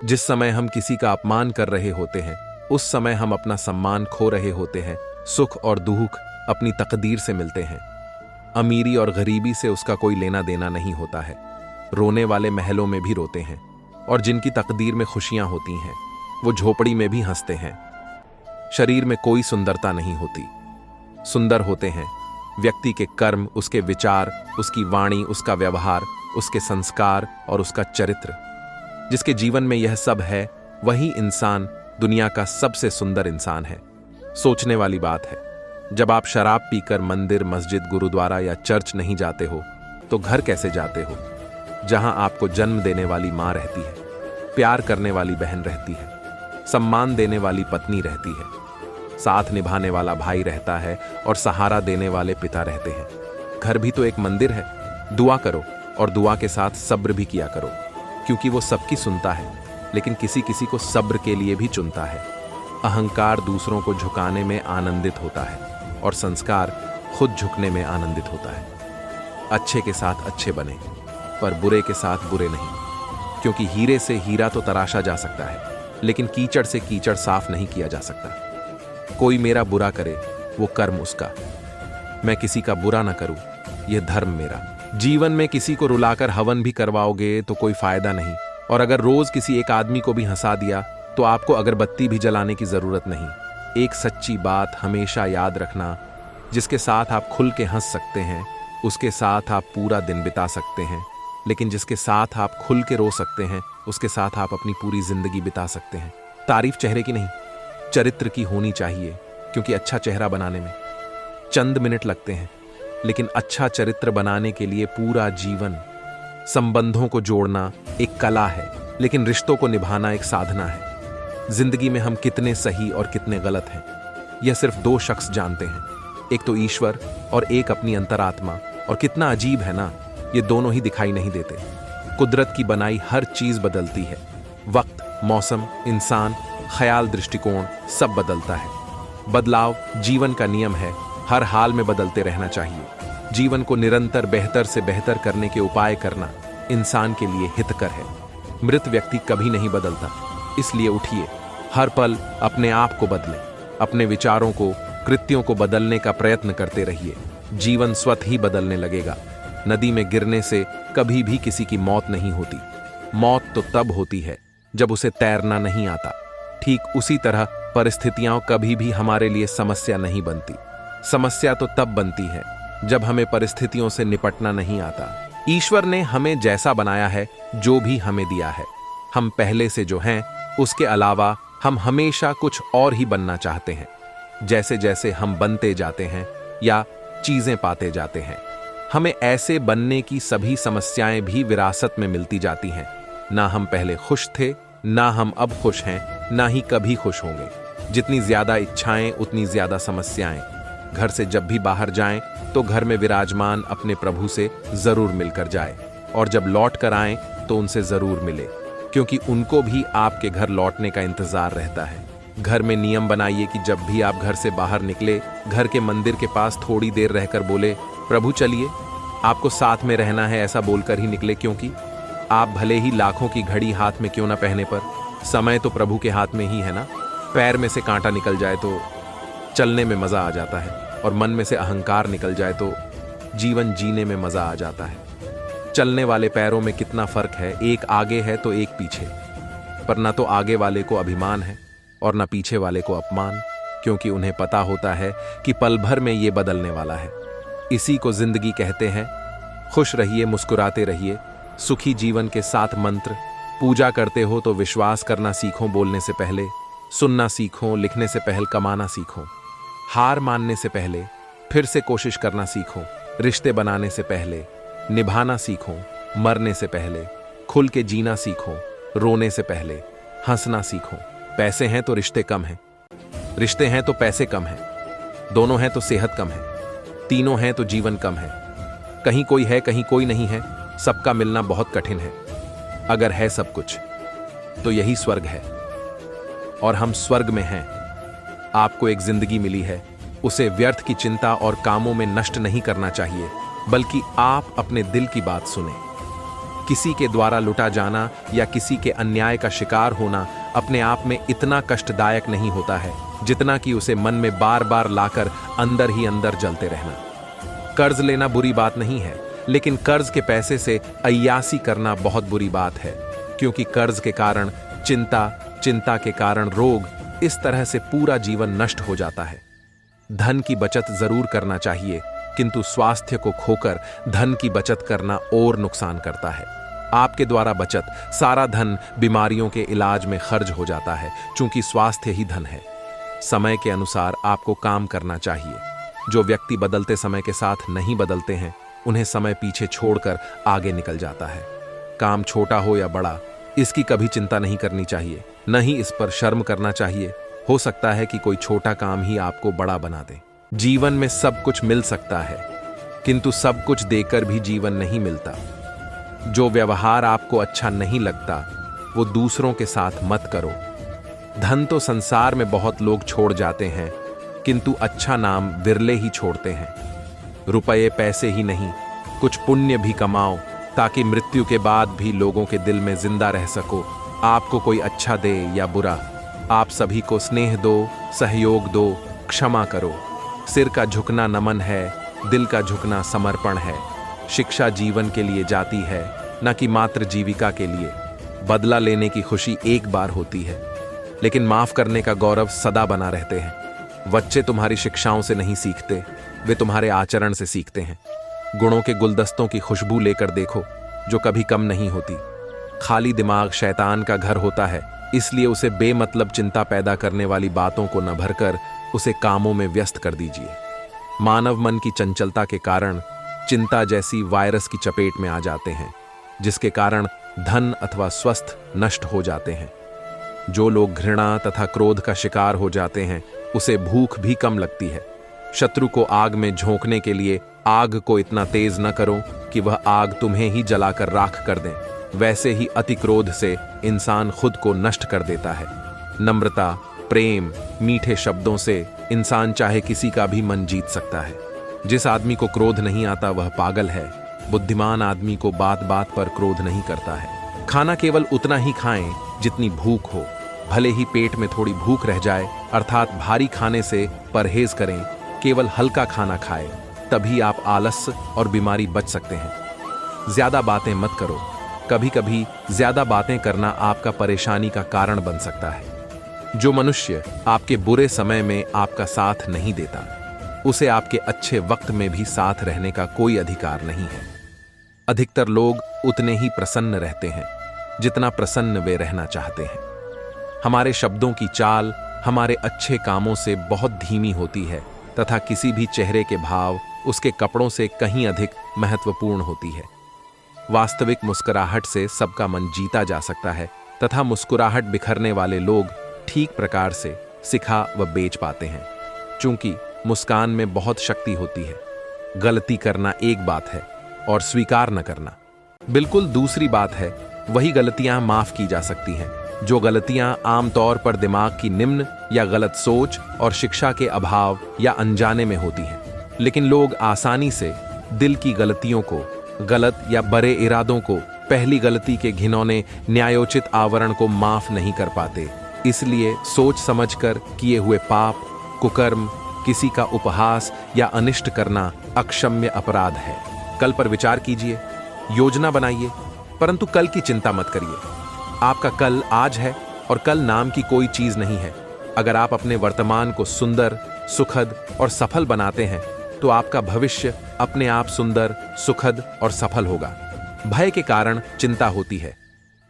जिस समय हम किसी का अपमान कर रहे होते हैं, उस समय हम अपना सम्मान खो रहे होते हैं। सुख और दुख अपनी तकदीर से मिलते हैं। अमीरी और गरीबी से उसका कोई लेना देना नहीं होता है। रोने वाले महलों में भी रोते हैं, और जिनकी तकदीर में खुशियां होती हैं, वो झोपड़ी में भी हंसते हैं। शरीर में कोई सुंदरता नहीं होती। सुंदर होते हैं व्यक्ति के कर्म, उसके विचार, उसकी वाणी, उसका व्यवहार, उसके संस्कार और उसका चरित्र। जिसके जीवन में यह सब है, वही इंसान दुनिया का सबसे सुंदर इंसान है। सोचने वाली बात है, जब आप शराब पीकर मंदिर, मस्जिद, गुरुद्वारा या चर्च नहीं जाते हो, तो घर कैसे जाते हो, जहां आपको जन्म देने वाली मां रहती है, प्यार करने वाली बहन रहती है, सम्मान देने वाली पत्नी रहती है, साथ निभाने वाला भाई रहता है और सहारा देने वाले पिता रहते हैं। घर भी तो एक मंदिर है। दुआ करो और दुआ के साथ सब्र भी किया करो, क्योंकि वो सबकी सुनता है, लेकिन किसी किसी को सब्र के लिए भी चुनता है। अहंकार दूसरों को झुकाने में आनंदित होता है, और संस्कार खुद झुकने में आनंदित होता है। अच्छे के साथ अच्छे बने, पर बुरे के साथ बुरे नहीं, क्योंकि हीरे से हीरा तो तराशा जा सकता है, लेकिन कीचड़ से कीचड़ साफ नहीं किया जा सकता। कोई मेरा बुरा करे, वो कर्म उसका। मैं किसी का बुरा ना करूं, यह धर्म मेरा। जीवन में किसी को रुलाकर हवन भी करवाओगे तो कोई फायदा नहीं, और अगर रोज किसी एक आदमी को भी हंसा दिया तो आपको अगरबत्ती भी जलाने की जरूरत नहीं। एक सच्ची बात हमेशा याद रखना, जिसके साथ आप खुल के हंस सकते हैं, उसके साथ आप पूरा दिन बिता सकते हैं, लेकिन जिसके साथ आप खुल के रो सकते हैं, उसके साथ आप अपनी पूरी जिंदगी बिता सकते हैं। तारीफ चेहरे की नहीं, चरित्र की होनी चाहिए, क्योंकि अच्छा चेहरा बनाने में चंद मिनट लगते हैं, लेकिन अच्छा चरित्र बनाने के लिए पूरा जीवन। संबंधों को जोड़ना एक कला है, लेकिन रिश्तों को निभाना एक साधना है। जिंदगी में हम कितने सही और कितने गलत हैं, यह सिर्फ दो शख्स जानते हैं, एक तो ईश्वर और एक अपनी अंतरात्मा। और कितना अजीब है ना, ये दोनों ही दिखाई नहीं देते। कुदरत की बनाई हर चीज बदलती है। वक्त, मौसम, इंसान, ख्याल, दृष्टिकोण सब बदलता है। बदलाव जीवन का नियम है, हर हाल में बदलते रहना चाहिए। जीवन को निरंतर बेहतर से बेहतर करने के उपाय करना इंसान के लिए हितकर है। मृत व्यक्ति कभी नहीं बदलता, इसलिए उठिए, हर पल अपने आप को बदलें, अपने विचारों को, कृत्यों को बदलने का प्रयत्न करते रहिए। जीवन स्वतः ही बदलने लगेगा। नदी में गिरने से कभी भी किसी की मौत नहीं होती। मौत तो तब होती है जब उसे तैरना नहीं आता। ठीक उसी तरह परिस्थितियां कभी भी हमारे लिए समस्या नहीं बनती। समस्या तो तब बनती है जब हमें परिस्थितियों से निपटना नहीं आता। ईश्वर ने हमें जैसा बनाया है, जो भी हमें दिया है, हम पहले से जो हैं, उसके अलावा हम हमेशा कुछ और ही बनना चाहते हैं। जैसे जैसे हम बनते जाते हैं या चीजें पाते जाते हैं, हमें ऐसे बनने की सभी समस्याएं भी विरासत में मिलती जाती हैं। ना हम पहले खुश थे, ना हम अब खुश हैं, ना ही कभी खुश होंगे। जितनी ज्यादा इच्छाएं, उतनी ज्यादा समस्याएं। घर से जब भी बाहर जाएं, तो घर में विराजमान अपने प्रभु से जरूर मिलकर जाए, और जब लौट कर आएं तो उनसे जरूर मिले, क्योंकि उनको भी आपके घर लौटने का इंतजार रहता है। घर में नियम बनाइए कि जब भी आप घर से बाहर निकले, घर के मंदिर के पास थोड़ी देर रहकर बोले, प्रभु चलिए। आपको साथ में रहना है, ऐसा बोलकर ही निकले, क्योंकि आप भले ही लाखों की घड़ी हाथ में क्यों ना पहने, पर समय तो प्रभु के हाथ में ही है ना। पैर में से कांटा निकल जाए तो चलने में मजा आ जाता है, और मन में से अहंकार निकल जाए तो जीवन जीने में मजा आ जाता है। चलने वाले पैरों में कितना फर्क है, एक आगे है तो एक पीछे। पर ना तो आगे वाले को अभिमान है और ना पीछे वाले को अपमान, क्योंकि उन्हें पता होता है कि पल भर में ये बदलने वाला है। इसी को जिंदगी कहते हैं। खुश रहिए, मुस्कुराते रहिए, सुखी जीवन के 7 मंत्र। पूजा करते हो तो विश्वास करना सीखो, बोलने से पहले सुनना सीखो, लिखने से पहले कमाना सीखो, हार मानने से पहले फिर से कोशिश करना सीखो, रिश्ते बनाने से पहले निभाना सीखो, मरने से पहले खुल के जीना सीखो, रोने से पहले हंसना सीखो। पैसे हैं तो रिश्ते कम हैं, रिश्ते हैं तो पैसे कम हैं, दोनों हैं तो सेहत कम है, तीनों हैं तो जीवन कम है। कहीं कोई है, कहीं कोई नहीं है, सबका मिलना बहुत कठिन है। अगर है सब कुछ तो यही स्वर्ग है, और हम स्वर्ग में हैं। आपको एक जिंदगी मिली है, उसे व्यर्थ की चिंता और कामों में नष्ट नहीं करना चाहिए, बल्कि आप अपने दिल की बात सुने। किसी के द्वारा लुटा जाना या किसी के अन्याय का शिकार होना अपने आप में इतना कष्टदायक नहीं होता है जितना कि उसे मन में बार बार लाकर अंदर ही अंदर जलते रहना। कर्ज लेना बुरी बात नहीं है, लेकिन कर्ज के पैसे से अय्यासी करना बहुत बुरी बात है, क्योंकि कर्ज के कारण चिंता, चिंता के कारण रोग, इस तरह से पूरा जीवन नष्ट हो जाता है। धन की बचत जरूर करना चाहिए, किंतु स्वास्थ्य को खोकर धन की बचत करना और नुकसान करता है। आपके द्वारा बचत सारा धन बीमारियों के इलाज में खर्च हो जाता है, चूंकि स्वास्थ्य ही धन है। समय के अनुसार आपको काम करना चाहिए। जो व्यक्ति बदलते समय के साथ नहीं बदलते हैं, उन्हें समय पीछे छोड़कर आगे निकल जाता है। काम छोटा हो या बड़ा, इसकी कभी चिंता नहीं करनी चाहिए, न ही इस पर शर्म करना चाहिए। हो सकता है कि कोई छोटा काम ही आपको बड़ा बना दे। जीवन में सब कुछ मिल सकता है, किंतु सब कुछ देकर भी जीवन नहीं मिलता। जो व्यवहार आपको अच्छा नहीं लगता, वो दूसरों के साथ मत करो। धन तो संसार में बहुत लोग छोड़ जाते हैं, किंतु अच्छा नाम विरले ही छोड़ते हैं। रुपये पैसे ही नहीं, कुछ पुण्य भी कमाओ, ताकि मृत्यु के बाद भी लोगों के दिल में जिंदा रह सको। आपको कोई अच्छा दे या बुरा, आप सभी को स्नेह दो, सहयोग दो, क्षमा करो। सिर का झुकना नमन है, दिल का झुकना समर्पण है। शिक्षा जीवन के लिए जाती है, न कि मात्र जीविका के लिए। बदला लेने की खुशी एक बार होती है, लेकिन माफ करने का गौरव सदा बना रहते हैं। बच्चे तुम्हारी शिक्षाओं से नहीं सीखते, वे तुम्हारे आचरण से सीखते हैं। गुणों के गुलदस्तों की खुशबू लेकर देखो, जो कभी कम नहीं होती। खाली दिमाग शैतान का घर होता है, इसलिए उसे बेमतलब चिंता पैदा करने वाली बातों को न भरकर उसे कामों में व्यस्त कर दीजिए। मानव मन की चंचलता के कारण चिंता जैसी वायरस की चपेट में आ जाते हैं, जिसके कारण धन अथवा स्वस्थ नष्ट हो जाते हैं। जो लोग घृणा तथा क्रोध का शिकार हो जाते हैं, उसे भूख भी कम लगती है। शत्रु को आग में झोंकने के लिए आग को इतना तेज न करो कि वह आग तुम्हें ही जलाकर राख कर दे। वैसे ही अति क्रोध से इंसान खुद को नष्ट कर देता है। नम्रता, प्रेम, मीठे शब्दों से इंसान चाहे किसी का भी मन जीत सकता है। जिस आदमी को क्रोध नहीं आता वह पागल है। बुद्धिमान आदमी को बात बात पर क्रोध नहीं करता है। खाना केवल उतना ही खाएं जितनी भूख हो, भले ही पेट में थोड़ी भूख रह जाए, अर्थात भारी खाने से परहेज करें। केवल हल्का खाना खाएं, तभी आप आलस्य और बीमारी बच सकते हैं। ज्यादा बातें मत करो। कभी कभी ज्यादा बातें करना आपका परेशानी का कारण बन सकता है। जो मनुष्य आपके बुरे समय में आपका साथ नहीं देता, उसे आपके अच्छे वक्त में भी साथ रहने का कोई अधिकार नहीं है। अधिकतर लोग उतने ही प्रसन्न रहते हैं जितना प्रसन्न वे रहना चाहते हैं। हमारे शब्दों की चाल हमारे अच्छे कामों से बहुत धीमी होती है, तथा किसी भी चेहरे के भाव उसके कपड़ों से कहीं अधिक महत्वपूर्ण होती है। वास्तविक मुस्कुराहट से सबका मन जीता जा सकता है, तथा मुस्कुराहट बिखरने वाले लोग ठीक प्रकार से सिखा व बेच पाते हैं, चूंकि मुस्कान में बहुत शक्ति होती है। गलती करना एक बात है और स्वीकार न करना बिल्कुल दूसरी बात है। वही गलतियां माफ की जा सकती हैं, जो गलतियां आमतौर पर दिमाग की निम्न या गलत सोच और शिक्षा के अभाव या अनजाने में होती हैं। लेकिन लोग आसानी से दिल की गलतियों को, गलत या बड़े इरादों को, पहली गलती के घिनौने न्यायोचित आवरण को माफ नहीं कर पाते। इसलिए सोच समझकर किए हुए पाप, कुकर्म, किसी का उपहास या अनिष्ट करना अक्षम्य अपराध है। कल पर विचार कीजिए, योजना बनाइए, परंतु कल की चिंता मत करिए। आपका कल आज है और कल नाम की कोई चीज नहीं है। अगर आप अपने वर्तमान को सुंदर, सुखद और सफल बनाते हैं, तो आपका भविष्य अपने आप सुंदर, सुखद और सफल होगा। भय के कारण चिंता होती है।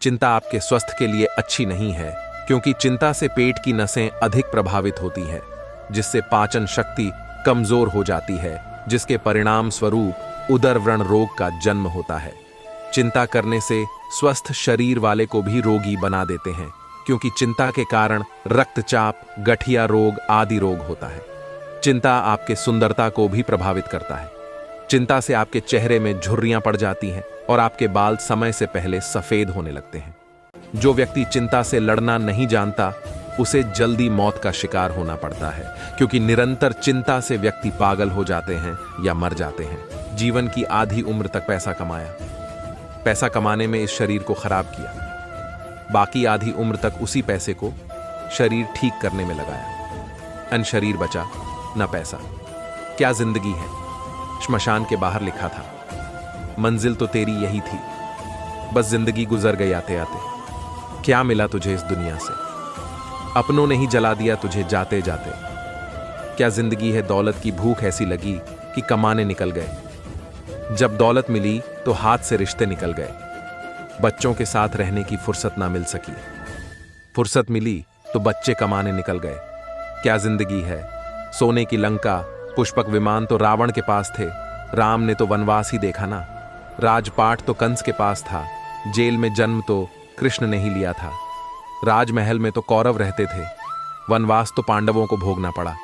चिंता आपके स्वास्थ्य के लिए अच्छी नहीं है, क्योंकि चिंता से पेट की नसें अधिक प्रभावित होती हैं, जिससे पाचन शक्ति कमजोर हो जाती है, जिसके परिणाम स्वरूप उदर व्रण रोग का जन्म होता है। चिंता करने से स्वस्थ शरीर वाले को भी रोगी बना देते हैं, क्योंकि चिंता के कारण रक्तचाप, गठिया रोग आदि रोग होता है। चिंता आपके सुंदरता को भी प्रभावित करता है। चिंता से आपके चेहरे में झुर्रियां पड़ जाती हैं और आपके बाल समय से पहले सफेद होने लगते हैं। जो व्यक्ति चिंता से लड़ना नहीं जानता, उसे जल्दी मौत का शिकार होना पड़ता है, क्योंकि निरंतर चिंता से व्यक्ति पागल हो जाते हैं या मर जाते हैं। जीवन की आधी उम्र तक पैसा कमाया, पैसा कमाने में इस शरीर को खराब किया, बाकी आधी उम्र तक उसी पैसे को शरीर ठीक करने में लगाया। अन शरीर बचा न पैसा। क्या जिंदगी है। श्मशान के बाहर लिखा था, मंजिल तो तेरी यही थी, बस जिंदगी गुजर गई आते आते। क्या मिला तुझे इस दुनिया से, अपनों ने ही जला दिया तुझे जाते जाते। क्या जिंदगी है, दौलत की भूख ऐसी लगी कि कमाने निकल गए। जब दौलत मिली तो हाथ से रिश्ते निकल गए, बच्चों के साथ रहने की फुर्सत ना मिल सकी। फुर्सत मिली तो बच्चे कमाने निकल गए। क्या जिंदगी है। सोने की लंका, पुष्पक विमान तो रावण के पास थे, राम ने तो वनवास ही देखा ना। राजपाट तो कंस के पास था, जेल में जन्म तो कृष्ण ने ही लिया था। राजमहल में तो कौरव रहते थे, वनवास तो पांडवों को भोगना पड़ा।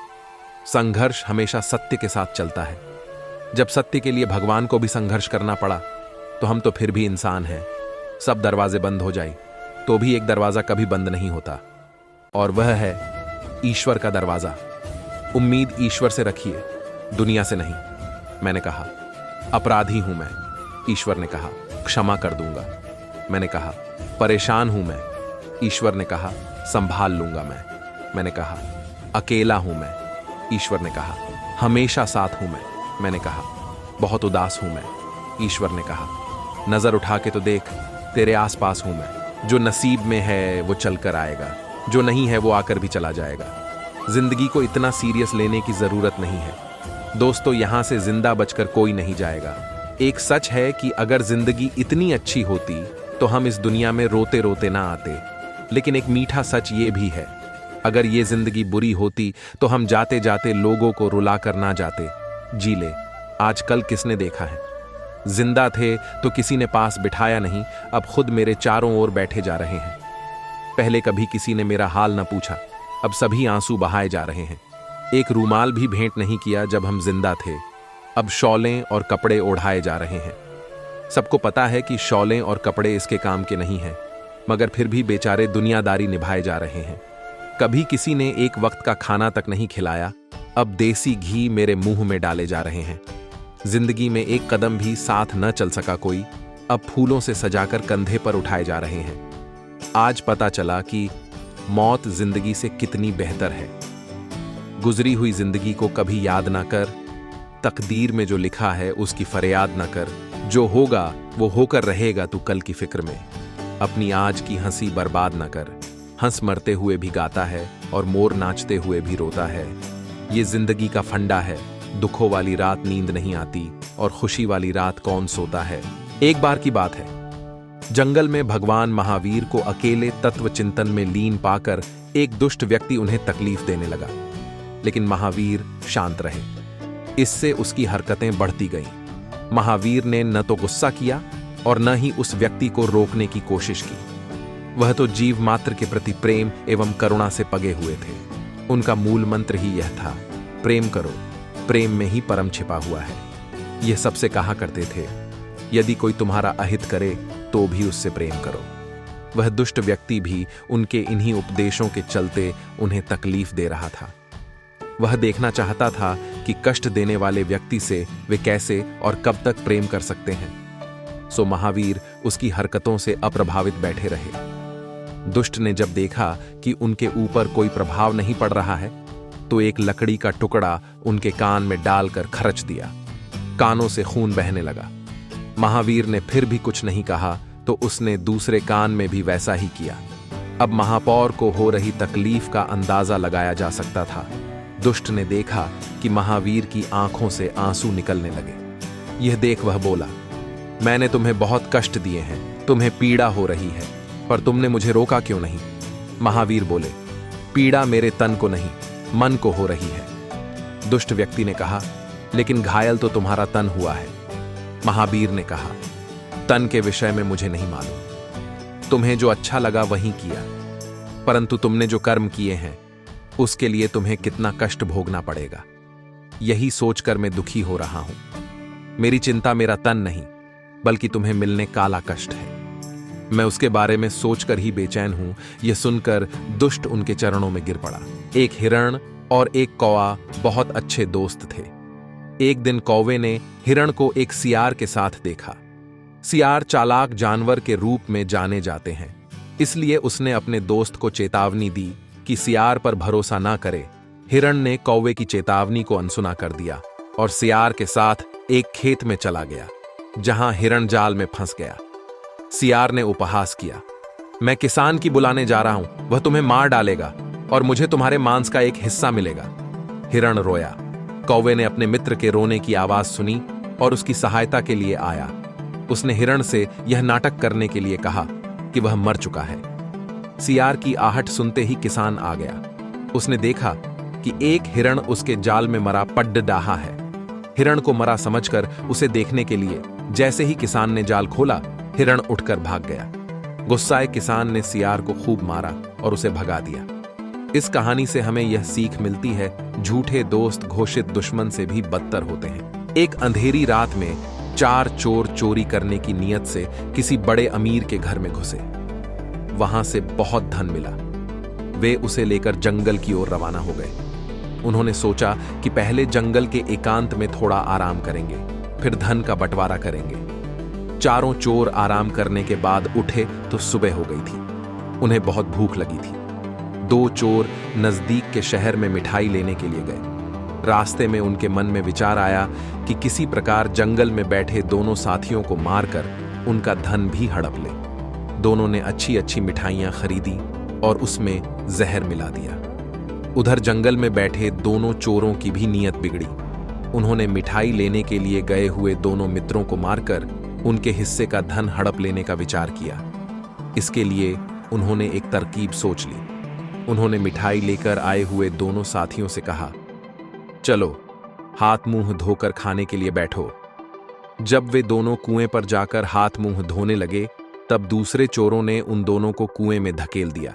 संघर्ष हमेशा सत्य के साथ चलता है। जब सत्य के लिए भगवान को भी संघर्ष करना पड़ा तो हम तो फिर भी इंसान हैं। सब दरवाजे बंद हो जाए तो भी एक दरवाजा कभी बंद नहीं होता, और वह है ईश्वर का दरवाजा। उम्मीद ईश्वर से रखिए, दुनिया से नहीं। मैंने कहा, अपराधी हूं मैं। ईश्वर ने कहा, क्षमा कर दूंगा। मैंने कहा, परेशान हूं मैं। ईश्वर ने कहा, संभाल लूंगा मैं। मैंने कहा, अकेला हूं मैं। ईश्वर ने कहा, हमेशा साथ हूं मैं। मैंने कहा, बहुत उदास हूं मैं। ईश्वर ने कहा, नजर उठा के तो देख, तेरे आसपास हूं मैं। जो नसीब में है वो चलकर आएगा, जो नहीं है वो आकर भी चला जाएगा। जिंदगी को इतना सीरियस लेने की जरूरत नहीं है दोस्तों। यहां से जिंदा बचकर कोई नहीं जाएगा। एक सच है कि अगर जिंदगी इतनी अच्छी होती तो हम इस दुनिया में रोते रोते ना आते। लेकिन एक मीठा सच ये भी है, अगर ये जिंदगी बुरी होती तो हम जाते जाते लोगों को रुला कर ना जाते। जी ले, आजकल किसने देखा है। जिंदा थे तो किसी ने पास बिठाया नहीं, अब खुद मेरे चारों ओर बैठे जा रहे हैं। पहले कभी किसी ने मेरा हाल न पूछा, अब सभी आंसू बहाए जा रहे हैं। एक रूमाल भी भेंट नहीं किया जब हम जिंदा थे, अब शॉलें और कपड़े ओढ़ाए जा रहे हैं। सबको पता है कि शॉलें और कपड़े इसके काम के नहीं हैं, मगर फिर भी बेचारे दुनियादारी निभाए जा रहे हैं। कभी किसी ने एक वक्त का खाना तक नहीं खिलाया, अब देसी घी मेरे मुंह में डाले जा रहे हैं। जिंदगी में एक कदम भी साथ न चल सका कोई, अब फूलों से सजाकर कंधे पर उठाए जा रहे हैं। आज पता चला कि मौत जिंदगी से कितनी बेहतर है। गुजरी हुई जिंदगी को कभी याद ना कर, तकदीर में जो लिखा है उसकी फरियाद ना कर। जो होगा वो होकर रहेगा, तू कल की फिक्र में। अपनी आज की हंसी बर्बाद ना कर। हंस मरते हुए भी गाता है और मोर नाचते हुए भी रोता है। ये जिंदगी का फंडा है, दुखों वाली रात नींद नहीं आती और खुशी वाली रात कौन सोता है। एक बार की बात है, जंगल में भगवान महावीर को अकेले तत्व चिंतन में लीन पाकर एक दुष्ट व्यक्ति उन्हें तकलीफ देने लगा, लेकिन महावीर शांत रहे। इससे उसकी हरकतें बढ़ती गईं। महावीर ने न तो गुस्सा किया और न ही उस व्यक्ति को रोकने की कोशिश की। वह तो जीव मात्र के प्रति प्रेम एवं करुणा से पगे हुए थे। उनका मूल मंत्र ही यह था, प्रेम करो, प्रेम में ही परम छिपा हुआ है। यह सबसे कहा करते थे, यदि कोई तुम्हारा अहित करे तो भी उससे प्रेम करो। वह दुष्ट व्यक्ति भी उनके इन्हीं उपदेशों के चलते उन्हें तकलीफ दे रहा था। वह देखना चाहता था कि कष्ट देने वाले व्यक्ति से वे कैसे और कब तक प्रेम कर सकते हैं। सो महावीर उसकी हरकतों से अप्रभावित बैठे रहे। दुष्ट ने जब देखा कि उनके ऊपर कोई प्रभाव नहीं पड़ रहा है, तो एक लकड़ी का टुकड़ा उनके कान में डालकर खरच दिया। कानों से खून बहने लगा। महावीर ने फिर भी कुछ नहीं कहा तो उसने दूसरे कान में भी वैसा ही किया। अब महापौर को हो रही तकलीफ का अंदाजा लगाया जा सकता था। दुष्ट ने देखा कि महावीर की आंखों से आंसू निकलने लगे। यह देख वह बोला, मैंने तुम्हें बहुत कष्ट दिए हैं, तुम्हें पीड़ा हो रही है, पर तुमने मुझे रोका क्यों नहीं। महावीर बोले, पीड़ा मेरे तन को नहीं, मन को हो रही है। दुष्ट व्यक्ति ने कहा, लेकिन घायल तो तुम्हारा तन हुआ है। महावीर ने कहा, तन के विषय में मुझे नहीं मालूम, तुम्हें जो अच्छा लगा वही किया, परंतु तुमने जो कर्म किए हैं उसके लिए तुम्हें कितना कष्ट भोगना पड़ेगा, यही सोचकर मैं दुखी हो रहा हूं। मेरी चिंता मेरा तन नहीं, बल्कि तुम्हें मिलने काला कष्ट है। मैं उसके बारे में सोचकर ही बेचैन हूं। यह सुनकर दुष्ट उनके चरणों में गिर पड़ा। एक हिरण और एक कौवा बहुत अच्छे दोस्त थे। एक दिन कौवे ने हिरण को एक सियार के साथ देखा। सियार चालाक जानवर के रूप में जाने जाते हैं, इसलिए उसने अपने दोस्त को चेतावनी दी कि सियार पर भरोसा ना करे। हिरण ने कौवे की चेतावनी को अनसुना कर दिया और सियार के साथ एक खेत में चला गया, जहां हिरण जाल में फंस गया। सियार ने उपहास किया, मैं किसान की बुलाने जा रहा हूं, वह तुम्हें मार डालेगा और मुझे तुम्हारे मांस का एक हिस्सा मिलेगा। हिरण रोया। कौवे ने अपने मित्र के रोने की आवाज सुनी और उसकी सहायता के लिए आया। उसने हिरण से यह नाटक करने के लिए कहा कि वह मर चुका है। सियार की आहट सुनते ही किसान आ गया। उसने देखा कि एक हिरण उसके जाल में मरा पड्ड डाहा है। हिरण को मरा समझकर उसे देखने के लिए जैसे ही किसान ने जाल खोला, हिरण उठकर भाग गया। गुस्साए किसान ने सियार को खूब मारा और उसे भगा दिया। इस कहानी से हमें यह सीख मिलती है, झूठे दोस्त घोषित दुश्मन से भी बदतर होते हैं। एक अंधेरी रात में 4 चोर चोरी करने की नीयत से किसी बड़े अमीर के घर में घुसे। वहां से बहुत धन मिला। वे उसे लेकर जंगल की ओर रवाना हो गए। उन्होंने सोचा कि पहले जंगल के एकांत में थोड़ा आराम करेंगे, फिर धन का बंटवारा करेंगे। चारों चोर आराम करने के बाद उठे तो सुबह हो गई थी। उन्हें बहुत भूख लगी थी। 2 चोर नजदीक के शहर में मिठाई लेने के लिए गए। रास्ते में उनके मन में विचार आया कि किसी प्रकार जंगल में बैठे दोनों साथियों को मारकर उनका धन भी हड़प ले। दोनों ने अच्छी अच्छी मिठाइयां खरीदी और उसमें जहर मिला दिया। उधर जंगल में बैठे दोनों चोरों की भी नीयत बिगड़ी। उन्होंने मिठाई लेने के लिए गए हुए दोनों मित्रों को मारकर उनके हिस्से का धन हड़प लेने का विचार किया। इसके लिए उन्होंने एक तरकीब सोच ली। उन्होंने मिठाई लेकर आए हुए दोनों साथियों से कहा, चलो हाथ मुंह धोकर खाने के लिए बैठो। जब वे दोनों कुएं पर जाकर हाथ मुंह धोने लगे, तब दूसरे चोरों ने उन दोनों को कुएं में धकेल दिया।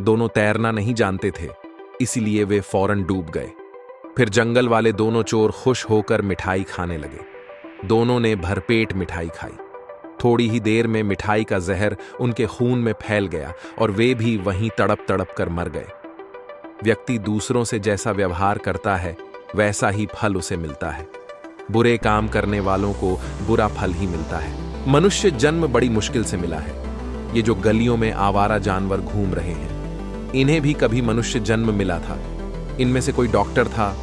दोनों तैरना नहीं जानते थे, इसलिए वे फौरन डूब गए। फिर जंगल वाले दोनों चोर खुश होकर मिठाई खाने लगे। दोनों ने भरपेट मिठाई खाई। थोड़ी ही देर में मिठाई का जहर उनके खून में फैल गया और वे भी वहीं तड़प तड़प कर मर गए। व्यक्ति दूसरों से जैसा व्यवहार करता है, वैसा ही फल उसे मिलता है। बुरे काम करने वालों को बुरा फल ही मिलता है। मनुष्य जन्म बड़ी मुश्किल से मिला है। ये जो गलियों में आवारा जानवर घूम रहे हैं, इन्हें भी कभी मनुष्य जन्म मिला था। इनमें से कोई डॉक्टर था,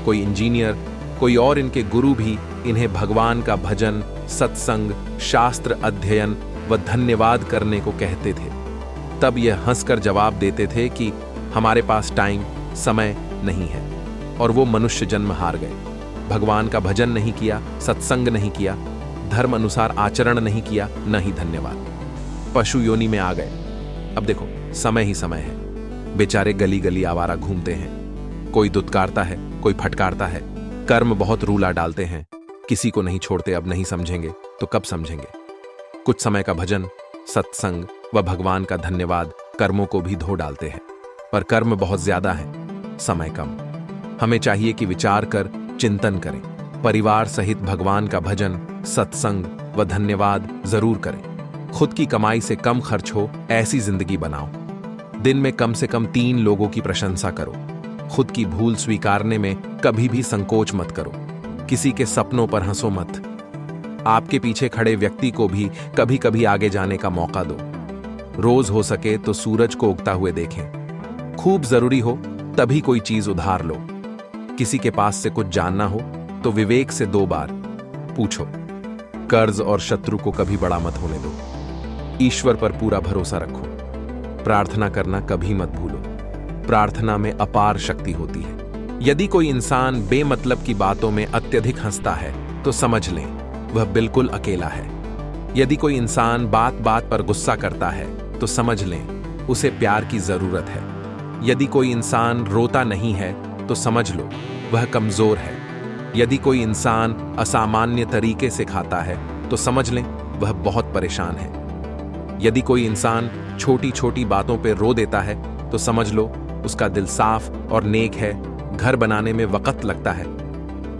कोई इंजीनियर, कोई और इनके गुरु भी इन्हें भगवान का भजन, सत्संग, शास्त्र अध्ययन व धन्यवाद करने को कहते थे। तब यह हंसकर जवाब देते थे कि हमारे पास टाइम, समय नहीं है, और वो मनुष्य जन्म हार गए। भगवान का भजन नहीं किया, सत्संग नहीं किया, धर्म अनुसार आचरण नहीं किया, न ही धन्यवाद। पशु योनि में आ गए। अब देखो, समय ही समय है। बेचारे गली गली आवारा घूमते हैं। कोई दुत्कारता है, कोई फटकारता है। कर्म बहुत रूला डालते हैं। किसी को नहीं छोड़ते। अब नहीं समझेंगे तो कब समझेंगे। कुछ समय का भजन, सत्संग व भगवान का धन्यवाद कर्मों को भी धो डालते हैं, पर कर्म बहुत ज्यादा है, समय कम। हमें चाहिए कि विचार कर चिंतन करें। परिवार सहित भगवान का भजन, सत्संग व धन्यवाद जरूर करें। खुद की कमाई से कम खर्च हो ऐसी जिंदगी बनाओ। दिन में कम से कम 3 लोगों की प्रशंसा करो। खुद की भूल स्वीकारने में कभी भी संकोच मत करो। किसी के सपनों पर हंसो मत। आपके पीछे खड़े व्यक्ति को भी कभी कभी आगे जाने का मौका दो। रोज हो सके तो सूरज को उगता हुए देखें। खूब जरूरी हो तभी कोई चीज उधार लो। किसी के पास से कुछ जानना हो तो विवेक से 2 बार पूछो। कर्ज और शत्रु को कभी बड़ा मत होने दो। ईश्वर पर पूरा भरोसा रखो। प्रार्थना करना कभी मत भूलो। प्रार्थना में अपार शक्ति होती है। यदि कोई इंसान बेमतलब की बातों में अत्यधिक हंसता है तो समझ लें वह बिल्कुल अकेला है। यदि कोई इंसान बात बात पर गुस्सा करता है तो समझ लें उसे प्यार की जरूरत है। यदि कोई इंसान रोता नहीं है तो समझ लो वह कमजोर है। यदि कोई इंसान असामान्य तरीके से खाता है तो समझ लें वह बहुत परेशान है। यदि कोई इंसान छोटी छोटी बातों पर रो देता है तो समझ लो उसका दिल साफ और नेक है। घर बनाने में वक्त लगता है,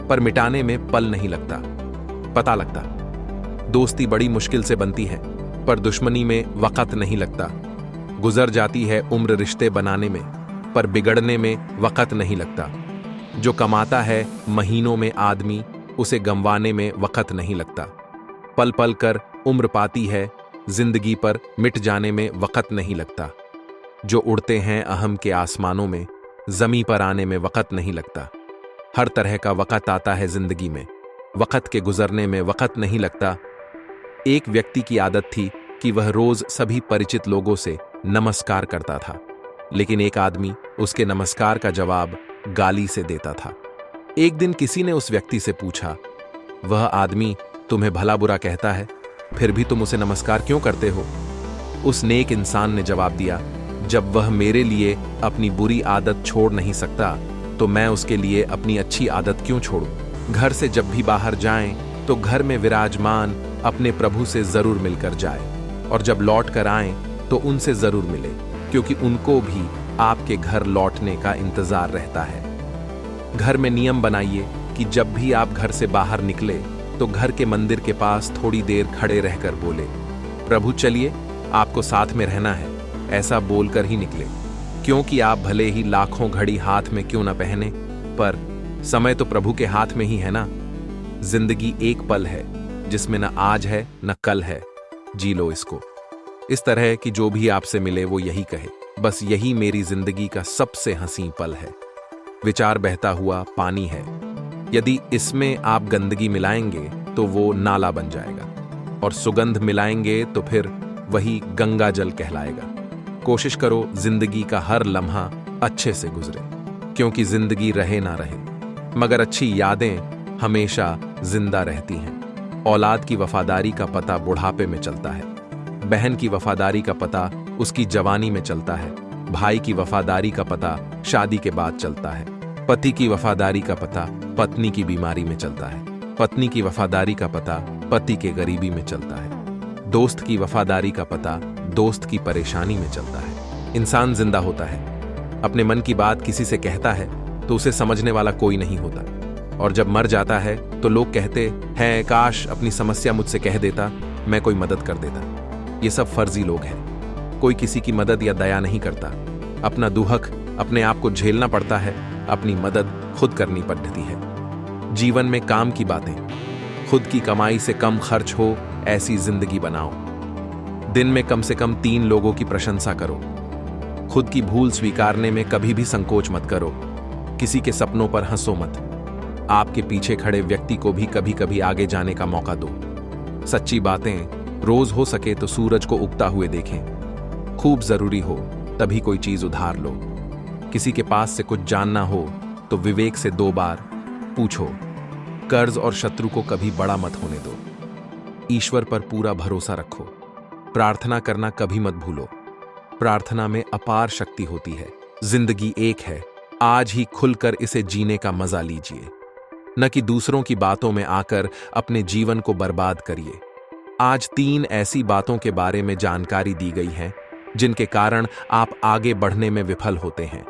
पर मिटाने में पल नहीं लगता, पता लगता। दोस्ती बड़ी मुश्किल से बनती है, पर दुश्मनी में वक्त नहीं लगता। गुजर जाती है उम्र रिश्ते बनाने में, पर बिगड़ने में वक्त नहीं लगता। जो कमाता है महीनों में आदमी, उसे गंवाने में वक्त नहीं लगता। पल पल कर उम्र पाती है, जिंदगी पर मिट जाने में वक्त नहीं लगता। जो उड़ते हैं अहम के आसमानों में, जमी पर आने में वक्त नहीं लगता। हर तरह का वक्त आता है जिंदगी में, वक्त के गुजरने में वक्त नहीं लगता। एक व्यक्ति की आदत थी कि वह रोज सभी परिचित लोगों से नमस्कार करता था, लेकिन एक आदमी उसके नमस्कार का जवाब गाली से देता था। एक दिन किसी ने उस व्यक्ति से पूछा, वह आदमी तुम्हें भला बुरा कहता है, फिर भी तुम उसे नमस्कार क्यों करते हो? उस नेक इंसान ने जवाब दिया, जब वह मेरे लिए अपनी बुरी आदत छोड़ नहीं सकता तो मैं उसके लिए अपनी अच्छी आदत क्यों छोड़ूं? घर से जब भी बाहर जाएं तो घर में विराजमान अपने प्रभु से जरूर मिलकर जाए, और जब लौट कर आएं तो उनसे जरूर मिले, क्योंकि उनको भी आपके घर लौटने का इंतजार रहता है। घर में नियम बनाइए कि जब भी आप घर से बाहर निकले तो घर के मंदिर के पास थोड़ी देर खड़े रहकर बोले, प्रभु चलिए आपको साथ में रहना है, ऐसा बोलकर ही निकले। क्योंकि आप भले ही लाखों घड़ी हाथ में क्यों न पहने, पर समय तो प्रभु के हाथ में ही है ना। जिंदगी एक पल है जिसमें न आज है न कल है, जी लो इसको। इस तरह कि जो भी आपसे मिले वो यही कहे, बस यही मेरी जिंदगी का सबसे हंसी पल है। विचार बहता हुआ पानी है, यदि इसमें आप गंदगी मिलाएंगे तो वो नाला बन जाएगा, और सुगंध मिलाएंगे तो फिर वही गंगा जल कहलाएगा। कोशिश करो जिंदगी का हर लम्हा अच्छे से गुजरे, क्योंकि जिंदगी रहे ना रहे, मगर अच्छी यादें हमेशा जिंदा रहती हैं। औलाद की वफादारी का पता बुढ़ापे में चलता है, बहन की वफादारी का पता उसकी जवानी में चलता है, भाई की वफादारी का पता शादी के बाद चलता है, पति की वफादारी का पता पत्नी की बीमारी में चलता है, पत्नी की वफादारी का पता पति के गरीबी में चलता है, दोस्त की वफादारी का पता दोस्त की परेशानी में चलता है। इंसान जिंदा होता है, अपने मन की बात किसी से कहता है तो उसे समझने वाला कोई नहीं होता, और जब मर जाता है तो लोग कहते हैं काश अपनी समस्या मुझसे कह देता, मैं कोई मदद कर देता। ये सब फर्जी लोग हैं, कोई किसी की मदद या दया नहीं करता। अपना दुहक अपने आप को झेलना पड़ता है, अपनी मदद खुद करनी पड़ती है। जीवन में काम की बातें, खुद की कमाई से कम खर्च हो ऐसी जिंदगी बनाओ। दिन में कम से कम 3 लोगों की प्रशंसा करो। खुद की भूल स्वीकारने में कभी भी संकोच मत करो। किसी के सपनों पर हंसो मत। आपके पीछे खड़े व्यक्ति को भी कभी कभी आगे जाने का मौका दो। सच्ची बातें रोज हो सके तो सूरज को उगता हुए देखें। खूब जरूरी हो तभी कोई चीज उधार लो। किसी के पास से कुछ जानना हो तो विवेक से 2 बार पूछो। कर्ज और शत्रु को कभी बड़ा मत होने दो। ईश्वर पर पूरा भरोसा रखो। प्रार्थना करना कभी मत भूलो, प्रार्थना में अपार शक्ति होती है। जिंदगी एक है, आज ही खुलकर इसे जीने का मजा लीजिए, न कि दूसरों की बातों में आकर अपने जीवन को बर्बाद करिए। आज 3 ऐसी बातों के बारे में जानकारी दी गई है जिनके कारण आप आगे बढ़ने में विफल होते हैं,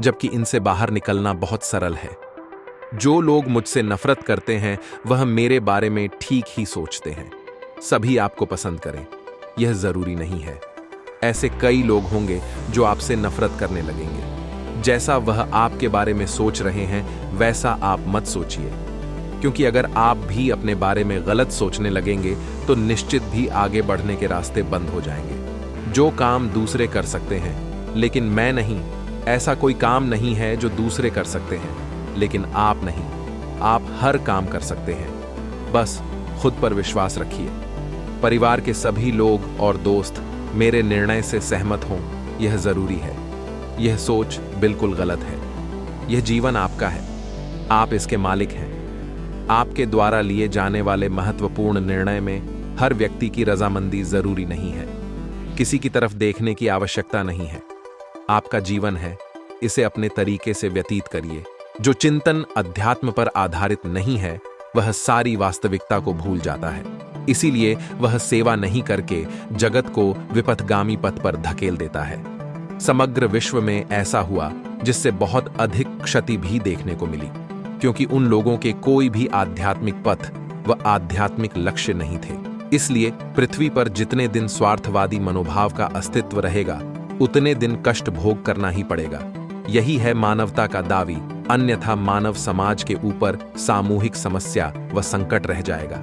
जबकि इनसे बाहर निकलना बहुत सरल है। जो लोग मुझसे नफरत करते हैं वह मेरे बारे में ठीक ही सोचते हैं। सभी आपको पसंद करें यह जरूरी नहीं है। ऐसे कई लोग होंगे जो आपसे नफरत करने लगेंगे। जैसा वह आपके बारे में सोच रहे हैं वैसा आप मत सोचिए, क्योंकि अगर आप भी अपने बारे में गलत सोचने लगेंगे तो निश्चित भी आगे बढ़ने के रास्ते बंद हो जाएंगे। जो काम दूसरे कर सकते हैं लेकिन मैं नहीं, ऐसा कोई काम नहीं है जो दूसरे कर सकते हैं लेकिन आप नहीं। आप हर काम कर सकते हैं, बस खुद पर विश्वास रखिए। परिवार के सभी लोग और दोस्त मेरे निर्णय से सहमत हों यह जरूरी है। यह सोच बिल्कुल गलत है। यह जीवन आपका है, आप इसके मालिक हैं। आपके द्वारा लिए जाने वाले महत्वपूर्ण निर्णय में हर व्यक्ति की रजामंदी जरूरी नहीं है। किसी की तरफ देखने की आवश्यकता नहीं है। आपका जीवन है, इसे अपने तरीके से व्यतीत करिए। जो चिंतन अध्यात्म पर आधारित नहीं है वह सारी वास्तविकता को भूल जाता है। इसीलिए वह सेवा नहीं करके जगत को विपथगामी पथ पर धकेल देता है। समग्र विश्व में ऐसा हुआ जिससे बहुत अधिक क्षति भी देखने को मिली, क्योंकि उन लोगों के कोई भी आध्यात्मिक पथ व आध्यात्मिक लक्ष्य नहीं थे। इसलिए पृथ्वी पर जितने दिन स्वार्थवादी मनोभाव का अस्तित्व रहेगा उतने दिन कष्ट भोग करना ही पड़ेगा। यही है मानवता का दावी, अन्यथा मानव समाज के ऊपर सामूहिक समस्या व संकट रह जाएगा।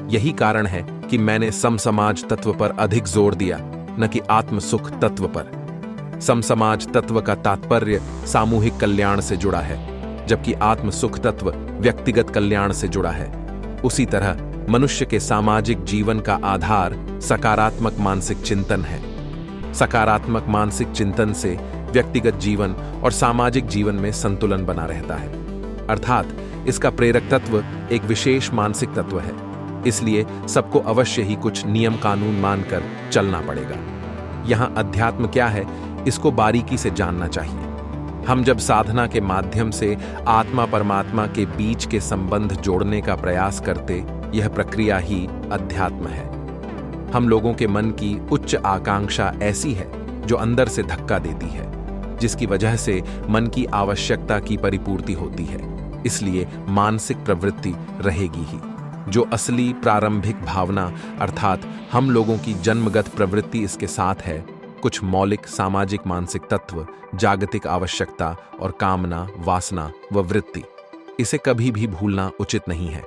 यही कारण है कि मैंने समसमाज तत्व पर अधिक जोर दिया, न कि आत्म सुख तत्व पर। समसमाज तत्व का तात्पर्य सामूहिक कल्याण से जुड़ा है, जबकि आत्म सुख तत्व व्यक्तिगत कल्याण से जुड़ा है। उसी तरह मनुष्य के सामाजिक जीवन का आधार सकारात्मक मानसिक चिंतन है। सकारात्मक मानसिक चिंतन से व्यक्तिगत जीवन और सामाजिक जीवन में संतुलन बना रहता है, अर्थात इसका प्रेरक तत्व एक विशेष मानसिक तत्व है। इसलिए सबको अवश्य ही कुछ नियम कानून मानकर चलना पड़ेगा। यहां अध्यात्म क्या है, इसको बारीकी से जानना चाहिए। हम जब साधना के माध्यम से आत्मा परमात्मा के बीच के संबंध जोड़ने का प्रयास करते, यह प्रक्रिया ही अध्यात्म है। हम लोगों के मन की उच्च आकांक्षा ऐसी है जो अंदर से धक्का देती है, जिसकी वजह से मन की आवश्यकता की परिपूर्ति होती है। इसलिए मानसिक प्रवृत्ति रहेगी ही। जो असली प्रारंभिक भावना अर्थात हम लोगों की जन्मगत प्रवृत्ति इसके साथ है, कुछ मौलिक सामाजिक मानसिक तत्व, जागतिक आवश्यकता और कामना, वासना व वृत्ति, इसे कभी भी भूलना उचित नहीं है।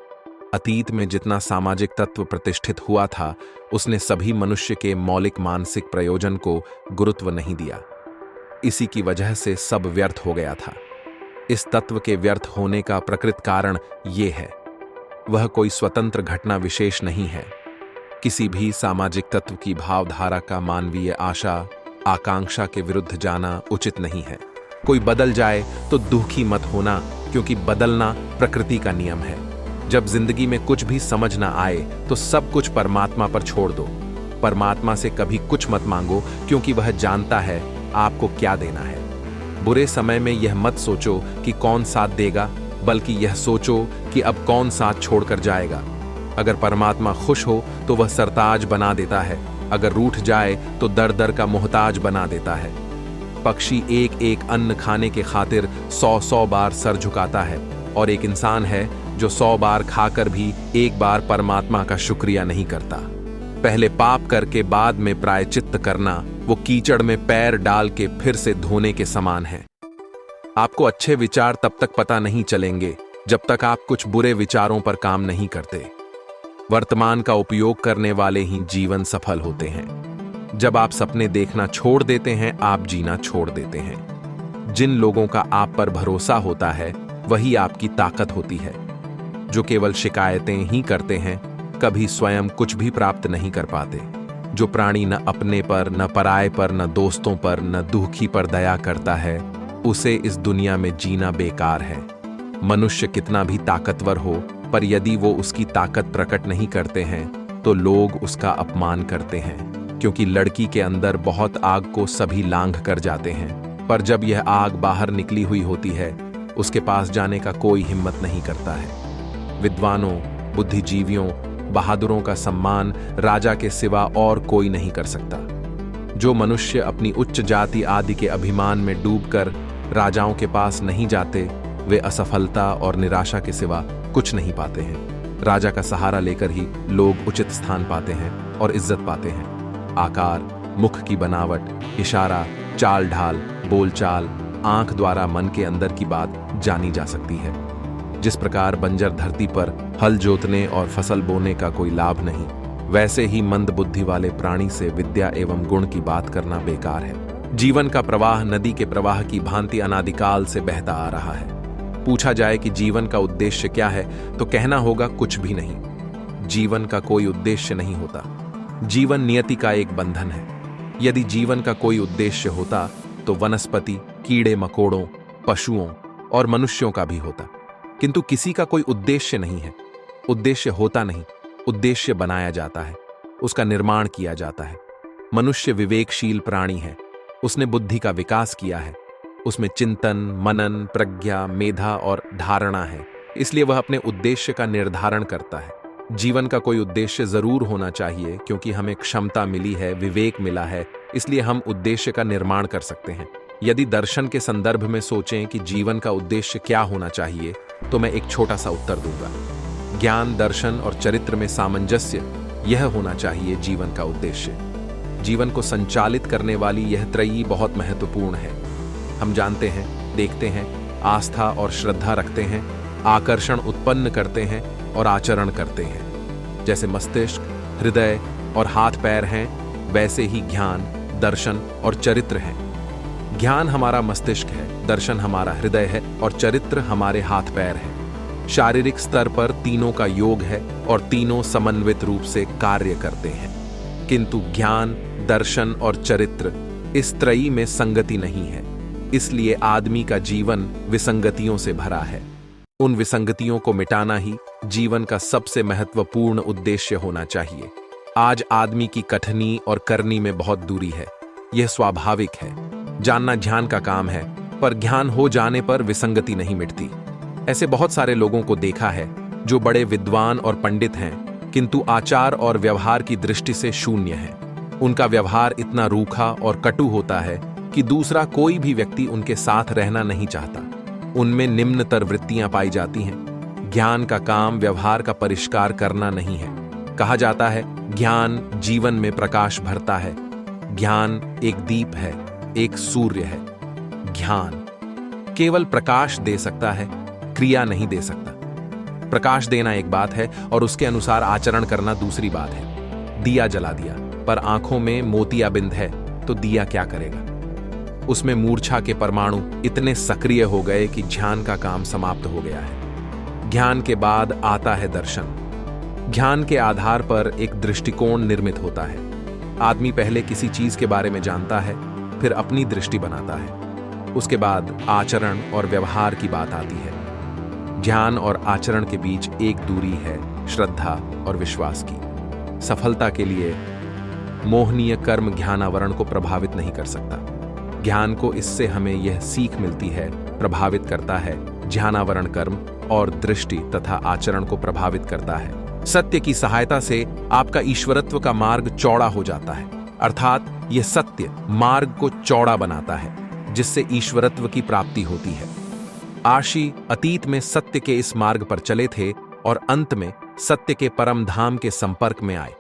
अतीत में जितना सामाजिक तत्व प्रतिष्ठित हुआ था, उसने सभी मनुष्य के मौलिक मानसिक प्रयोजन को गुरुत्व नहीं दिया। इसी की वजह से सब व्यर्थ हो गया था। इस तत्व के व्यर्थ होने का प्रकृत कारण ये है, वह कोई स्वतंत्र घटना विशेष नहीं है। किसी भी सामाजिक तत्व की भावधारा का मानवीय आशा आकांक्षा के विरुद्ध जाना उचित नहीं है। कोई बदल जाए तो दुखी मत होना, क्योंकि बदलना प्रकृति का नियम है। जब जिंदगी में कुछ भी समझ ना आए तो सब कुछ परमात्मा पर छोड़ दो। परमात्मा से कभी कुछ मत मांगो, क्योंकि वह जानता है आपको क्या देना है। बुरे समय में यह मत सोचो कि कौन साथ देगा, बल्कि यह सोचो कि अब कौन साथ छोड़कर जाएगा। अगर परमात्मा खुश हो तो वह सरताज बना देता है, अगर रूठ जाए तो दर दर का मोहताज बना देता है। पक्षी एक एक अन्न खाने के खातिर 100 बार सर झुकाता है, और एक इंसान है जो 100 बार खाकर भी एक बार परमात्मा का शुक्रिया नहीं करता। पहले पाप करके बाद में प्रायश्चित्त करना, वो कीचड़ में पैर डाल के फिर से धोने के समान है। आपको अच्छे विचार तब तक पता नहीं चलेंगे जब तक आप कुछ बुरे विचारों पर काम नहीं करते। वर्तमान का उपयोग करने वाले ही जीवन सफल होते हैं। जब आप सपने देखना छोड़ देते हैं, आप जीना छोड़ देते हैं। जिन लोगों का आप पर भरोसा होता है, वही आपकी ताकत होती है। जो केवल शिकायतें ही करते हैं, कभी स्वयं कुछ भी प्राप्त नहीं कर पाते। जो प्राणी न अपने पर, न पराये पर, न दोस्तों पर, न दुखी पर दया करता है, उसे इस दुनिया में जीना बेकार है। मनुष्य कितना भी ताकतवर हो, पर यदि वो उसकी ताकत प्रकट नहीं करते हैं तो लोग उसका अपमान करते हैं, क्योंकि लड़की के अंदर बहुत आग को सभी लांघ कर जाते हैं, पर जब यह आग बाहर निकली हुई होती है, उसके पास जाने का कोई हिम्मत नहीं करता है। विद्वानों, बुद्धिजीवियों, बहादुरों का सम्मान राजा के सिवा और कोई नहीं कर सकता। जो मनुष्य अपनी उच्च जाति आदि के अभिमान में डूबकर राजाओं के पास नहीं जाते, वे असफलता और निराशा के सिवा कुछ नहीं पाते हैं। राजा का सहारा लेकर ही लोग उचित स्थान पाते हैं और इज्जत पाते हैं। आकार, मुख की बनावट, इशारा, चाल ढाल, बोलचाल, आंख द्वारा मन के अंदर की बात जानी जा सकती है। जिस प्रकार बंजर धरती पर हल जोतने और फसल बोने का कोई लाभ नहीं, वैसे ही मंद बुद्धि वाले प्राणी से विद्या एवं गुण की बात करना बेकार है। जीवन का प्रवाह नदी के प्रवाह की भांति अनादिकाल से बहता आ रहा है। पूछा जाए कि जीवन का उद्देश्य क्या है, तो कहना होगा कुछ भी नहीं। जीवन का कोई उद्देश्य नहीं होता। जीवन नियति का एक बंधन है। यदि जीवन का कोई उद्देश्य होता तो वनस्पति, कीड़े मकोड़ों, पशुओं और मनुष्यों का भी होता, किंतु किसी का कोई उद्देश्य नहीं है। उद्देश्य होता नहीं, उद्देश्य बनाया जाता है, उसका निर्माण किया जाता है। मनुष्य विवेकशील प्राणी है, उसने बुद्धि का विकास किया है। उसमें चिंतन, मनन, प्रज्ञा, मेधा और धारणा है, इसलिए वह अपने उद्देश्य का निर्धारण करता है। जीवन का कोई उद्देश्य जरूर होना चाहिए, क्योंकि हमें क्षमता मिली है, विवेक मिला है, इसलिए हम उद्देश्य का निर्माण कर सकते हैं। यदि दर्शन के संदर्भ में सोचें कि जीवन का उद्देश्य क्या होना चाहिए, तो मैं एक छोटा सा उत्तर दूंगा। ज्ञान, दर्शन और चरित्र में सामंजस्य, यह होना चाहिए जीवन का उद्देश्य। जीवन को संचालित करने वाली यह त्रयी बहुत महत्वपूर्ण है। हम जानते हैं, देखते हैं, आस्था और श्रद्धा रखते हैं, आकर्षण उत्पन्न करते हैं और आचरण करते हैं। जैसे मस्तिष्क, हृदय और हाथ पैर हैं, वैसे ही ज्ञान, दर्शन और चरित्र हैं। ज्ञान हमारा मस्तिष्क है, दर्शन हमारा हृदय है और चरित्र हमारे हाथ पैर है। शारीरिक स्तर पर तीनों का योग है और तीनों समन्वित रूप से कार्य करते हैं, किंतु ज्ञान, दर्शन और चरित्र इस त्रयी में संगति नहीं है। इसलिए आदमी का जीवन विसंगतियों से भरा है। उन विसंगतियों को मिटाना ही जीवन का सबसे महत्वपूर्ण उद्देश्य होना चाहिए। आज आदमी की कथनी और करनी में बहुत दूरी है। यह स्वाभाविक है। जानना ध्यान का काम है, पर ज्ञान हो जाने पर विसंगति नहीं मिटती। ऐसे बहुत सारे लोगों को देखा है जो बड़े विद्वान और पंडित हैं, किंतु आचार और व्यवहार की दृष्टि से शून्य हैं। उनका व्यवहार इतना रूखा और कटु होता है कि दूसरा कोई भी व्यक्ति उनके साथ रहना नहीं चाहता। उनमें निम्नतर वृत्तियां पाई जाती हैं। ज्ञान का काम व्यवहार का परिष्कार करना नहीं है। कहा जाता है, ज्ञान जीवन में प्रकाश भरता है। ज्ञान एक दीप है, एक सूर्य है। ज्ञान केवल प्रकाश दे सकता है, क्रिया नहीं दे सकता। प्रकाश देना एक बात है और उसके अनुसार आचरण करना दूसरी बात है। दिया जला दिया, पर आंखों में मोतियाबिंद है तो दिया क्या करेगा? उसमें मूर्छा के परमाणु इतने सक्रिय हो गए कि ध्यान का काम समाप्त हो गया है। ज्ञान के बाद आता है दर्शन। ज्ञान के आधार पर एक दृष्टिकोण निर्मित होता है। आदमी पहले किसी चीज के बारे में जानता है, फिर अपनी दृष्टि बनाता है। उसके बाद आचरण और व्यवहार की बात आती है। ज्ञान और आचरण के बीच एक दूरी है, श्रद्धा और विश्वास की। सफलता के लिए मोहनीय कर्म ज्ञानावरण को प्रभावित नहीं कर सकता। ज्ञान को इससे हमें यह सीख मिलती है, प्रभावित करता है। ज्ञानावरण कर्म और दृष्टि तथा आचरण को प्रभावित करता है। सत्य की सहायता से आपका ईश्वरत्व का मार्ग चौड़ा हो जाता है, अर्थात यह सत्य मार्ग को चौड़ा बनाता है, जिससे ईश्वरत्व की प्राप्ति होती है। आशी अतीत में सत्य के इस मार्ग पर चले थे और अंत में सत्य के परम धाम के संपर्क में आए,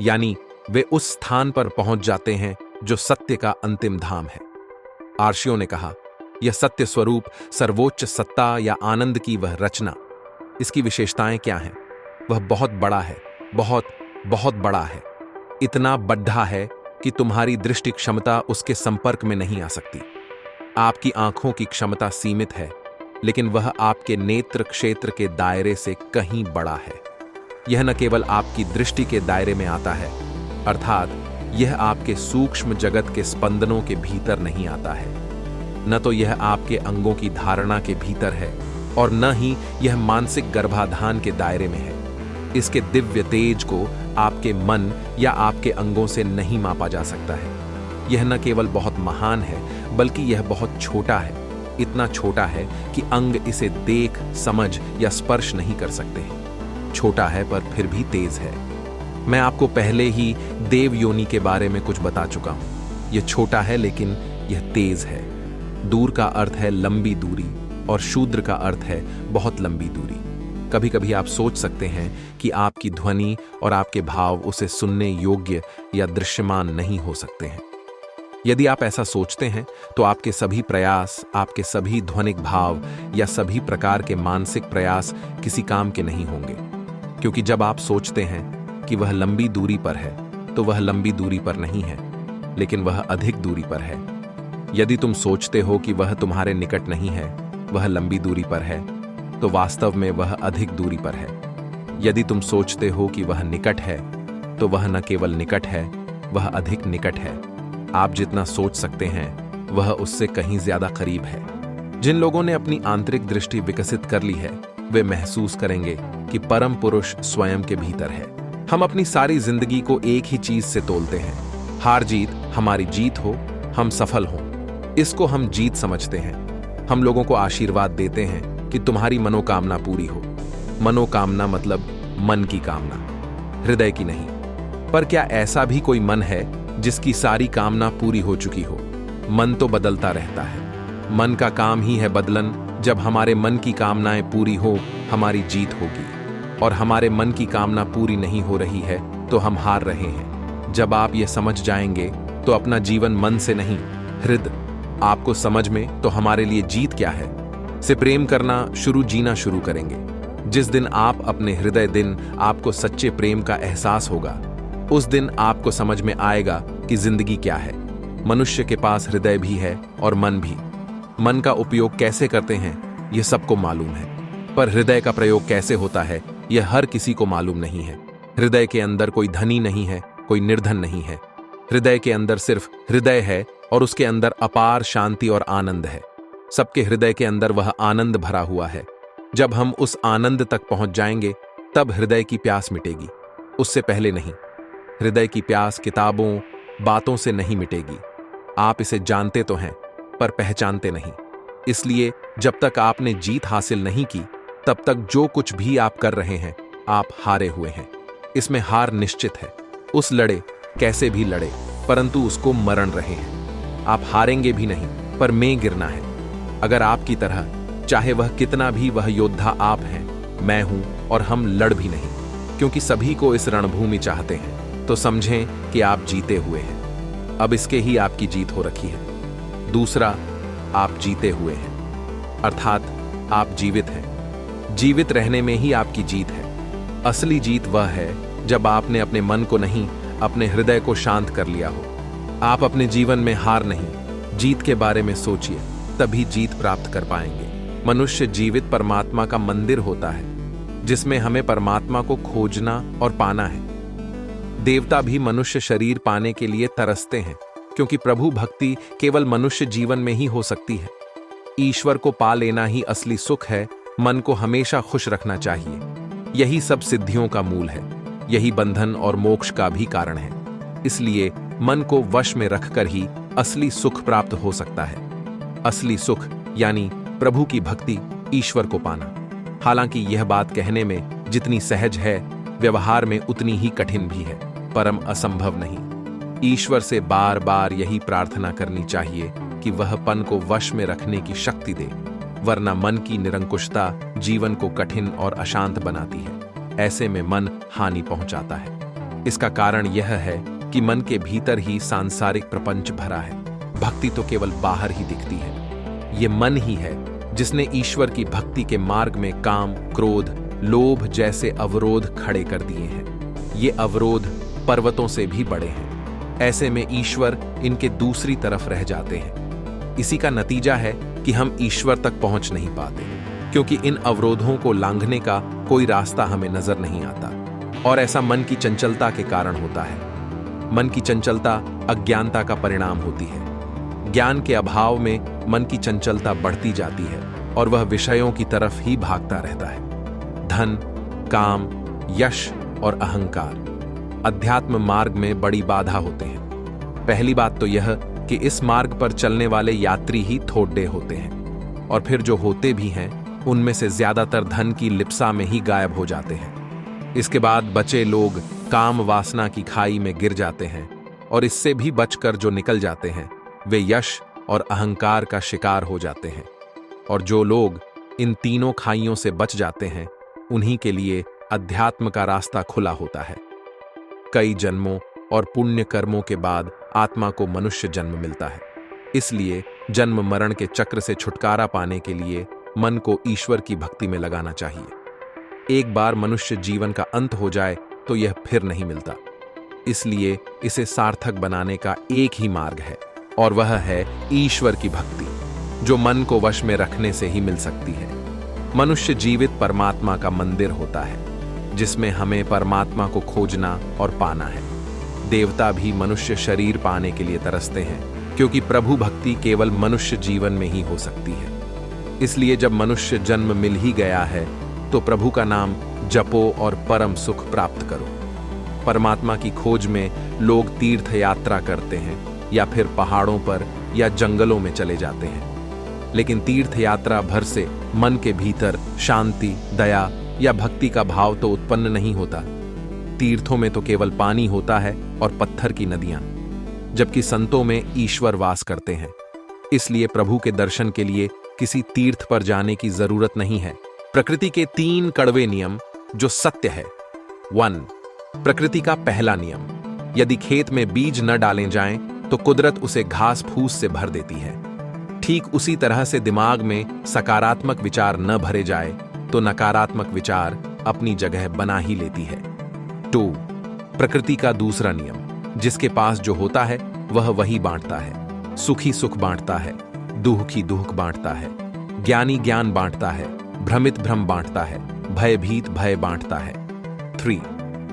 यानी वे उस स्थान पर पहुंच जाते हैं जो सत्य का अंतिम धाम है। आर्षियों ने कहा, यह सत्य स्वरूप सर्वोच्च सत्ता या आनंद की वह रचना, इसकी विशेषताएं क्या हैं? वह बहुत बड़ा है, बहुत बहुत बड़ा है। इतना बड्ढा है कि तुम्हारी दृष्टि क्षमता उसके संपर्क में नहीं आ सकती। आपकी आंखों की क्षमता सीमित है, लेकिन वह आपके नेत्र क्षेत्र के दायरे से कहीं बड़ा है। यह न केवल आपकी दृष्टि के दायरे में आता है, अर्थात यह आपके सूक्ष्म जगत के स्पंदनों के भीतर नहीं आता है। न तो यह आपके अंगों की धारणा के भीतर है और न ही यह मानसिक गर्भाधान के दायरे में है। इसके दिव्य तेज को आपके मन या आपके अंगों से नहीं मापा जा सकता है। यह न केवल बहुत महान है, बल्कि यह बहुत छोटा है। इतना छोटा है कि अंग इसे देख, समझ या स्पर्श नहीं कर सकते हैं। छोटा है पर फिर भी तेज है। मैं आपको पहले ही देव योनि के बारे में कुछ बता चुका हूं। यह छोटा है लेकिन यह तेज है। दूर का अर्थ है लंबी दूरी और शूद्र का अर्थ है बहुत लंबी दूरी। कभी कभी आप सोच सकते हैं कि आपकी ध्वनि और आपके भाव उसे सुनने योग्य या दृश्यमान नहीं हो सकते हैं। यदि आप ऐसा सोचते हैं तो आपके सभी प्रयास, आपके सभी ध्वनिक भाव या सभी प्रकार के मानसिक प्रयास किसी काम के नहीं होंगे, क्योंकि जब आप सोचते हैं कि वह लंबी दूरी पर है तो वह लंबी दूरी पर नहीं है, लेकिन वह अधिक दूरी पर है। यदि तुम सोचते हो कि वह तुम्हारे निकट नहीं है, वह लंबी दूरी पर है, तो वास्तव में वह अधिक दूरी पर है। यदि तुम सोचते हो कि वह निकट है, तो वह न केवल निकट है, वह अधिक निकट है। आप जितना सोच सकते हैं वह उससे कहीं ज्यादा करीब है। जिन लोगों ने अपनी आंतरिक दृष्टि विकसित कर ली है, वे महसूस करेंगे कि परम पुरुष स्वयं के भीतर है। हम अपनी सारी जिंदगी को एक ही चीज से तोलते हैं। हार जीत हमारी जीत हो, हम सफल हों, इसको हम जीत समझते हैं। हम लोगों को आशीर्वाद देते हैं कि तुम्हारी मनोकामना पूरी हो। मनोकामना मतलब मन की कामना, हृदय की नहीं। पर क्या ऐसा भी कोई मन है जिसकी सारी कामना पूरी हो चुकी हो? मन तो बदलता रहता है। मन का काम ही है बदलन। जब हमारे मन की कामनाएं पूरी हो, हमारी जीत होगी, और हमारे मन की कामना पूरी नहीं हो रही है तो हम हार रहे हैं। जब आप ये समझ जाएंगे तो अपना जीवन मन से नहीं, हृदय आपको समझ में, तो हमारे लिए जीत क्या है से प्रेम करना जीना शुरू करेंगे। जिस दिन आप अपने हृदय दिन आपको सच्चे प्रेम का एहसास होगा, उस दिन आपको समझ में आएगा कि जिंदगी क्या है। मनुष्य के पास हृदय भी है और मन भी। मन का उपयोग कैसे करते हैं यह सबको मालूम है, पर हृदय का प्रयोग कैसे होता है यह हर किसी को मालूम नहीं है। हृदय के अंदर कोई धनी नहीं है, कोई निर्धन नहीं है। हृदय के अंदर सिर्फ हृदय है और उसके अंदर अपार शांति और आनंद है। सबके हृदय के अंदर वह आनंद भरा हुआ है। जब हम उस आनंद तक पहुंच जाएंगे तब हृदय की प्यास मिटेगी, उससे पहले नहीं। हृदय की प्यास किताबों, बातों से नहीं मिटेगी। आप इसे जानते तो हैं पर पहचानते नहीं। इसलिए जब तक आपने जीत हासिल नहीं की तब तक जो कुछ भी आप कर रहे हैं आप हारे हुए हैं। इसमें हार निश्चित है। उस लड़े कैसे भी लड़े परंतु उसको मरण रहे हैं। आप हारेंगे भी नहीं पर में गिरना है। अगर आपकी तरह चाहे वह कितना भी वह योद्धा आप हैं, मैं हूं और हम लड़ भी नहीं, क्योंकि सभी को इस रणभूमि चाहते हैं, तो समझें कि आप जीते हुए हैं। अब इसके ही आपकी जीत हो रखी है। दूसरा, आप जीते हुए हैं, अर्थात आप जीवित हैं। जीवित रहने में ही आपकी जीत है। असली जीत वह है जब आपने अपने मन को नहीं, अपने हृदय को शांत कर लिया हो। आप अपने जीवन में हार नहीं, जीत के बारे में सोचिए, तभी जीत प्राप्त कर पाएंगे। मनुष्य जीवित परमात्मा का मंदिर होता है, जिसमें हमें परमात्मा को खोजना और पाना है। देवता भी मनुष्य शरीर पाने के लिए तरसते हैं, क्योंकि प्रभु भक्ति केवल मनुष्य जीवन में ही हो सकती है। ईश्वर को पा लेना ही असली सुख है। मन को हमेशा खुश रखना चाहिए। यही सब सिद्धियों का मूल है। यही बंधन और मोक्ष का भी कारण है। इसलिए मन को वश में रखकर ही असली सुख प्राप्त हो सकता है। असली सुख यानी प्रभु की भक्ति, ईश्वर को पाना। हालांकि यह बात कहने में जितनी सहज है, व्यवहार में उतनी ही कठिन भी है, परम असंभव नहीं। ईश्वर से बार बार यही प्रार्थना करनी चाहिए कि वह पन को वश में रखने की शक्ति दे, वरना मन की निरंकुशता जीवन को कठिन और अशांत बनाती है। ऐसे में मन हानि पहुंचाता है। इसका कारण यह है कि मन के भीतर ही सांसारिक प्रपंच भरा है। भक्ति तो केवल बाहर ही दिखती है। ये मन ही है जिसने ईश्वर की भक्ति के मार्ग में काम, क्रोध, लोभ जैसे अवरोध खड़े कर दिए हैं। ये अवरोध पर्वतों से भी बड़े हैं। ऐसे में ईश्वर इनके दूसरी तरफ रह जाते हैं। इसी का नतीजा है कि हम ईश्वर तक पहुंच नहीं पाते, क्योंकि इन अवरोधों को लांघने का कोई रास्ता हमें नजर नहीं आता। और ऐसा मन की चंचलता के कारण होता है। मन की चंचलता अज्ञानता का परिणाम होती है। ज्ञान के अभाव में मन की चंचलता बढ़ती जाती है और वह विषयों की तरफ ही भागता रहता है। धन, काम, यश और अहंकार अध्यात्म मार्ग में बड़ी बाधा होते हैं। पहली बात तो यह कि इस मार्ग पर चलने वाले यात्री ही थोड़े होते हैं, और फिर जो होते भी हैं उनमें से ज्यादातर धन की लिप्सा में ही गायब हो जाते हैं। इसके बाद बचे लोग काम वासना की खाई में गिर जाते हैं, और इससे भी बचकर जो निकल जाते हैं वे यश और अहंकार का शिकार हो जाते हैं। और जो लोग इन तीनों खाइयों से बच जाते हैं उन्हीं के लिए अध्यात्म का रास्ता खुला होता है। कई जन्मों और पुण्य कर्मों के बाद आत्मा को मनुष्य जन्म मिलता है। इसलिए जन्म मरण के चक्र से छुटकारा पाने के लिए मन को ईश्वर की भक्ति में लगाना चाहिए। एक बार मनुष्य जीवन का अंत हो जाए तो यह फिर नहीं मिलता। इसलिए इसे सार्थक बनाने का एक ही मार्ग है, और वह है ईश्वर की भक्ति, जो मन को वश में रखने से ही मिल सकती है। मनुष्य जीवित परमात्मा का मंदिर होता है, जिसमें हमें परमात्मा को खोजना और पाना है। देवता भी मनुष्य शरीर पाने के लिए तरसते हैं, क्योंकि प्रभु भक्ति केवल मनुष्य जीवन में ही हो सकती है। इसलिए जब मनुष्य जन्म मिल ही गया है तो प्रभु का नाम जपो और परम सुख प्राप्त करो। परमात्मा की खोज में लोग तीर्थ यात्रा करते हैं या फिर पहाड़ों पर या जंगलों में चले जाते हैं, लेकिन तीर्थ यात्रा भर से मन के भीतर शांति, दया या भक्ति का भाव तो उत्पन्न नहीं होता। तीर्थों में तो केवल पानी होता है और पत्थर की नदियां, जबकि संतों में ईश्वर वास करते हैं। इसलिए प्रभु के दर्शन के लिए किसी तीर्थ पर जाने की जरूरत नहीं है। प्रकृति के 3 कड़वे नियम जो सत्य है। 1. प्रकृति का पहला नियम, यदि खेत में बीज न डाले जाएं तो कुदरत उसे घास फूस से भर देती है। ठीक उसी तरह से दिमाग में सकारात्मक विचार न भरे जाए तो नकारात्मक विचार अपनी जगह बना ही लेती है। 2. प्रकृति का दूसरा नियम, जिसके पास जो होता है वह वही बांटता है। सुखी सुख बांटता है, दुखी दुख बांटता है, ज्ञानी ज्ञान बांटता है, भ्रमित भ्रम बांटता है, भयभीत भय बांटता है। 3.